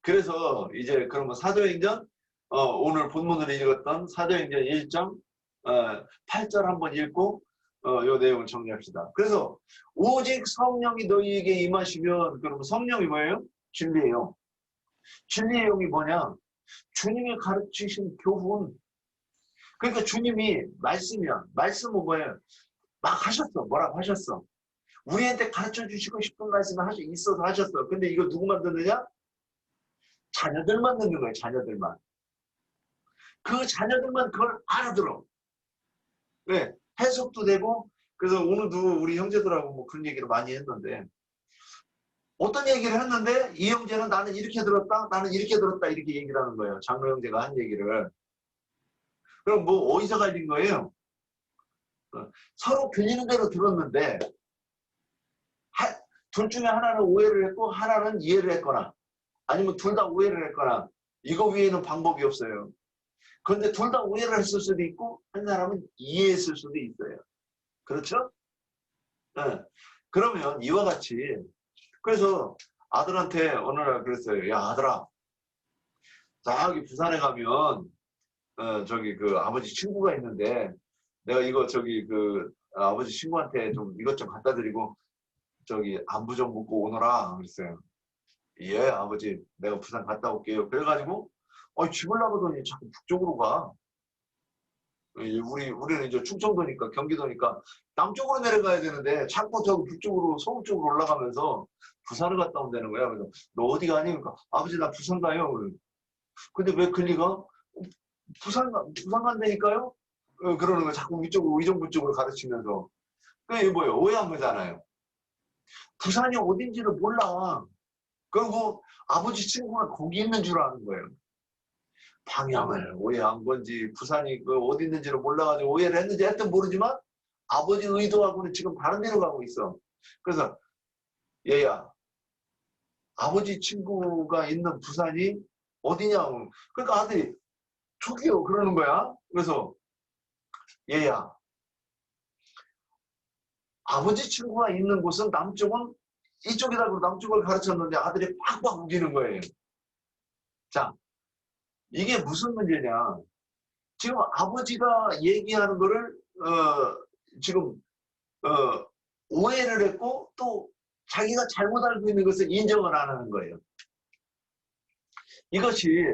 그래서 이제 그러면 사도행전 오늘 본문으로 읽었던 사도행전 1장 8절 한번 읽고 요 내용을 정리합시다. 그래서 오직 성령이 너희에게 임하시면, 그러면 성령이 뭐예요? 진리예요. 진리의 영이 뭐냐? 주님이 가르치신 교훈. 그러니까 주님이 말씀은 뭐예요? 막 하셨어. 뭐라고 하셨어? 우리한테 가르쳐 주시고 싶은 말씀을 있어서 하셨어. 근데 이거 누구만 듣느냐? 자녀들만 듣는 거예요. 자녀들만. 그 자녀들만 그걸 알아들어. 네, 해석도 되고. 그래서 오늘도 우리 형제들하고 뭐 그런 얘기를 많이 했는데, 어떤 얘기를 했는데 이 형제는 나는 이렇게 들었다, 나는 이렇게 들었다, 이렇게 얘기를 하는 거예요. 장로 형제가 한 얘기를. 그럼 뭐 어디서 갈린 거예요? 서로 들리는 대로 들었는데 둘 중에 하나는 오해를 했고 하나는 이해를 했거나, 아니면 둘 다 오해를 했거나, 이거 위에는 방법이 없어요. 그런데 둘 다 오해를 했을 수도 있고 한 사람은 이해했을 수도 있어요. 그렇죠? 네. 그러면 이와 같이, 그래서 아들한테 어느 날 그랬어요. 야, 아들아, 저기 부산에 가면 저기 그 아버지 친구가 있는데 내가 이거 저기 그 아버지 친구한테 좀 이것 좀 갖다 드리고 저기 안부 좀 묻고 오너라 그랬어요. 예, 아버지 내가 부산 갔다 올게요. 그래가지고 집을 나가더니 자꾸 북쪽으로 가. 우리는 이제 충청도니까 경기도니까 남쪽으로 내려가야 되는데 자꾸 저 북쪽으로 서울 쪽으로 올라가면서 부산을 갔다 온다는 거야. 그래서 너 어디 가니? 그러니까 아버지 나 부산 가요. 근데 왜 글리 가? 부산 간다니까요? 그러는 거 자꾸 위쪽으로 의정부 쪽으로 가르치면서 그게 뭐예요? 오해한 거잖아요. 부산이 어딘지를 몰라. 그리고 아버지 친구가 거기 있는 줄 아는 거예요. 방향을 오해한 건지 부산이 그 어디 있는지를 몰라가지고 오해를 했는지 하여튼 모르지만 아버지 의도하고는 지금 다른 데로 가고 있어. 그래서 얘야 아버지 친구가 있는 부산이 어디냐고. 그러니까 아들이 저기요 그러는 거야. 그래서 얘야 아버지 친구가 있는 곳은 남쪽은 이쪽이다 그러고 남쪽을 가르쳤는데 아들이 팍팍 우기는 거예요. 자 이게 무슨 문제냐. 지금 아버지가 얘기하는 거를 지금 오해를 했고 또 자기가 잘못 알고 있는 것을 인정을 안 하는 거예요. 이것이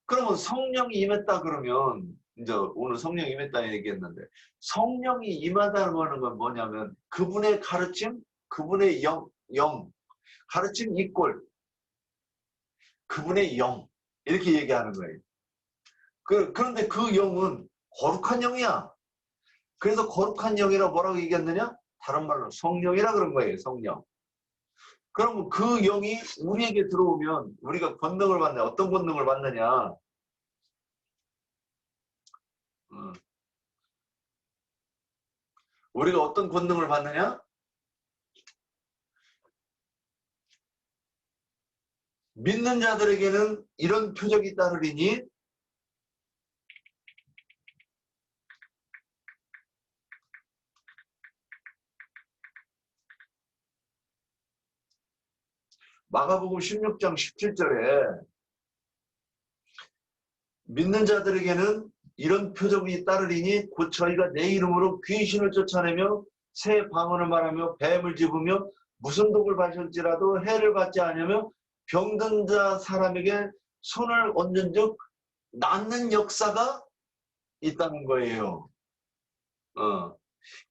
그러면 성령이 임했다 그러면 이제 오늘 성령이 임했다 얘기했는데 성령이 임하다는 건 뭐냐면 그분의 가르침, 그분의 영 가르침 이꼴 그분의 영 이렇게 얘기하는 거예요. 그런데 그 영은 거룩한 영이야. 그래서 거룩한 영이라 뭐라고 얘기했느냐? 다른 말로 성령이라 그런 거예요. 성령. 그러면 그 영이 우리에게 들어오면 우리가 권능을 받냐? 어떤 권능을 받느냐? 우리가 어떤 권능을 받느냐? 믿는 자들에게는 이런 표적이 따르리니 마가복음 16장 17절에 믿는 자들에게는 이런 표적이 따르리니 곧 저희가 내 이름으로 귀신을 쫓아내며 새 방언을 말하며 뱀을 집으며 무슨 독을 마실지라도 해를 받지 않으며 병든 자 사람에게 손을 얹은 즉 낫는 역사가 있다는 거예요.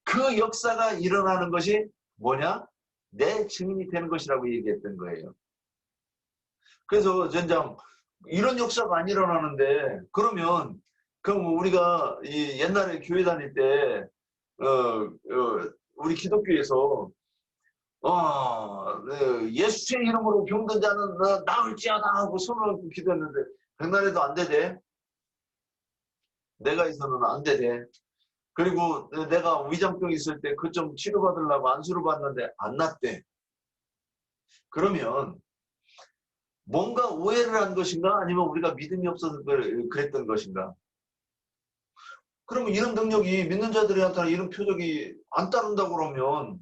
그 역사가 일어나는 것이 뭐냐? 내 증인이 되는 것이라고 얘기했던 거예요. 그래서 전장 이런 역사가 안 일어나는데 그러면 그럼 우리가 옛날에 교회 다닐 때 우리 기독교에서 예수의 이름으로 병든 자는 나을지어다 하고 손을 얹고 기도했는데 백날에도 안 되대. 내가 있어서는 안 되대. 그리고 내가 위장병 있을 때 그 좀 치료받으려고 안수를 받는데 안 낫대. 그러면 뭔가 오해를 한 것인가 아니면 우리가 믿음이 없어서 그랬던 것인가. 그러면 이런 능력이 믿는 자들이 나타나는 이런 표적이 안 따른다고 그러면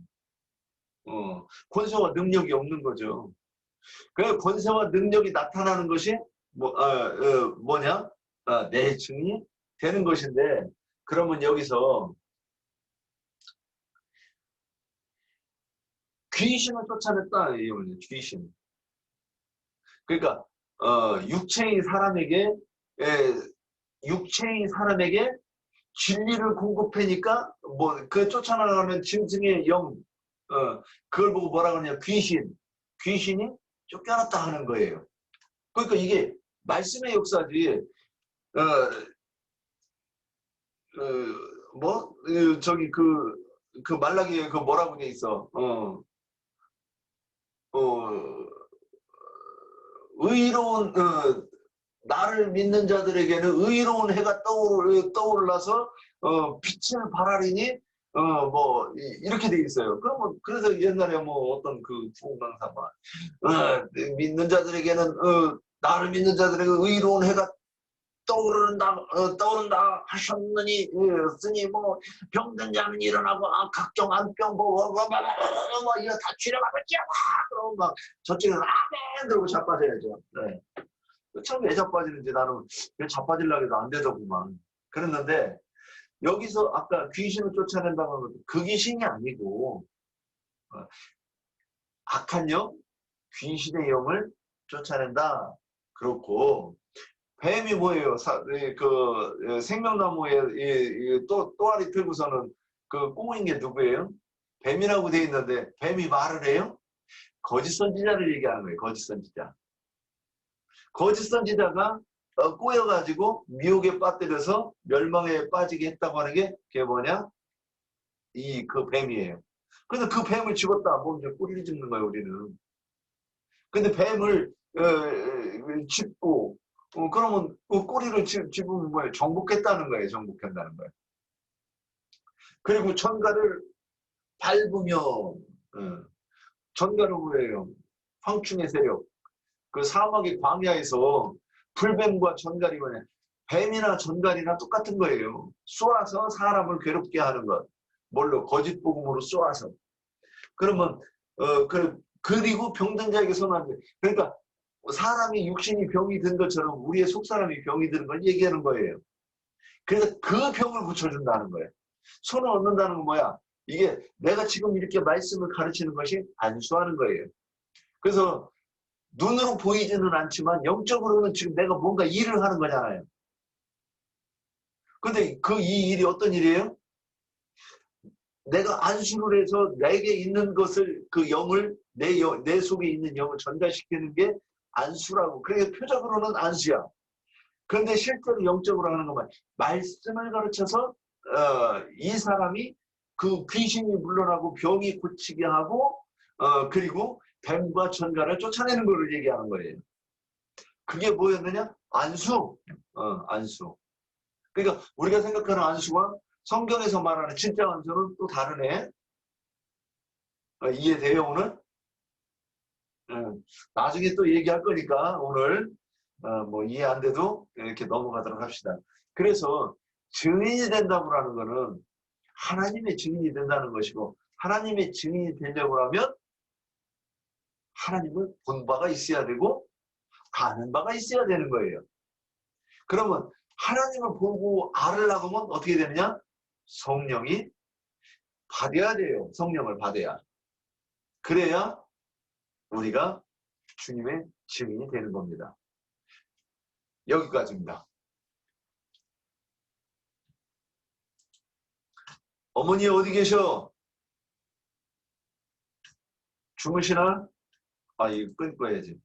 권세와 능력이 없는 거죠. 그 권세와 능력이 나타나는 것이 뭐냐? 내 증이 되는 것인데 그러면 여기서 귀신을 쫓아냈다. 귀신. 그러니까 육체인 사람에게 진리를 공급하니까 뭐 그 쫓아나가는 짐승의 영 그걸 보고 뭐라 그러냐 귀신이 쫓겨났다 하는 거예요. 그러니까 이게 말씀의 역사지 저기 그 말라기에 그 뭐라고 돼 있어 의로운 나를 믿는 자들에게는 의로운 해가 떠올라서 빛을 발하리니 이렇게 돼 있어요. 그러면 그래서 옛날에 뭐 어떤 그 부흥강사가 믿는 자들에게는 나를 믿는 자들에게 의로운 해가 떠오른다 하셨느니 쓰니 뭐 병든 자는 일어나고 각종 안병 이거 다 치료받을지어다 그러면 막 저쪽에서 아멘 그러고 자빠져야죠. 네. 참 왜 자빠지는지 나는 왜 자빠지려고 해도 안 되더구만. 그랬는데 여기서 아까 귀신을 쫓아낸다고 하면 그 귀신이 아니고 악한 영, 귀신의 영을 쫓아낸다. 그렇고 뱀이 뭐예요? 생명나무에 또아리 들고서는 그 꼬인 게 누구예요? 뱀이라고 돼 있는데 뱀이 말을 해요? 거짓 선지자를 얘기하는 거예요. 거짓 선지자. 거짓 선지자가 꼬여가지고 미혹에 빠뜨려서 멸망에 빠지게 했다고 하는 게 그게 뭐냐? 그 뱀이에요. 근데 그 뱀을 집었다. 뭐 이제 꼬리를 집는 거예요, 우리는. 근데 뱀을 짚고 그러면 그 꼬리를 집으면 뭐예요? 정복했다는 거예요. 정복한다는 거예요. 그리고 전갈을 밟으며 전갈은 뭐예요? 황충의 세력. 그 사막의 광야에서 불뱀과 전갈이 뭐냐? 뱀이나 전갈이나 똑같은 거예요. 쏘아서 사람을 괴롭게 하는 것. 뭘로? 거짓 복음으로 쏘아서. 그러면 그리고 병든 자에게 선언하는 거예요. 그러니까 사람이 육신이 병이 든 것처럼 우리의 속사람이 병이 드는 걸 얘기하는 거예요. 그래서 그 병을 고쳐준다는 거예요. 손을 얻는다는 건 뭐야? 이게 내가 지금 이렇게 말씀을 가르치는 것이 안수하는 거예요. 그래서 눈으로 보이지는 않지만 영적으로는 지금 내가 뭔가 일을 하는 거잖아요. 근데 이 일이 어떤 일이에요? 내가 안수를 해서 내게 있는 것을 그 영을 내 속에 있는 영을 전달시키는 게 안수라고. 그러니까 표적으로는 안수야. 그런데 실제로 영적으로 하는 것만 말씀을 가르쳐서 이 사람이 그 귀신이 물러나고 병이 고치게 하고 그리고 뱀과 전갈을 쫓아내는 것을 얘기하는 거예요. 그게 뭐였느냐? 안수. 안수. 그러니까 우리가 생각하는 안수와 성경에서 말하는 진짜 안수는 또 다르네. 이해돼요, 오늘? 나중에 또 얘기할 거니까 오늘 뭐 이해 안 돼도 이렇게 넘어가도록 합시다. 그래서 증인이 된다고 하는 거는 하나님의 증인이 된다는 것이고 하나님의 증인이 되려고 하면 하나님을 본 바가 있어야 되고 아는 바가 있어야 되는 거예요. 그러면 하나님을 보고 알으려고 하면 어떻게 되느냐? 성령이 받아야 돼요. 성령을 받아야. 그래야 우리가 주님의 증인이 되는 겁니다. 여기까지입니다. 어머니 어디 계셔? 주무시나? 이거 끊고 해야지.